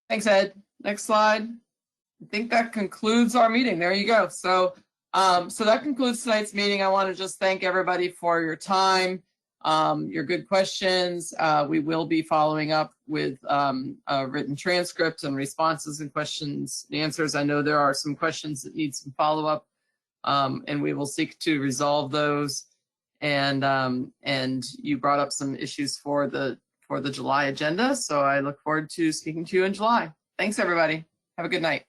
Thanks, Ed. Next slide. I think that concludes our meeting. There you go. So, so that concludes tonight's meeting. I want to just thank everybody for your time, your good questions. We will be following up with a written transcript and responses and questions and answers. I know there are some questions that need some follow-up, and we will seek to resolve those. And you brought up some issues for the July agenda. So I look forward to speaking to you in July. Thanks, everybody. Have a good night.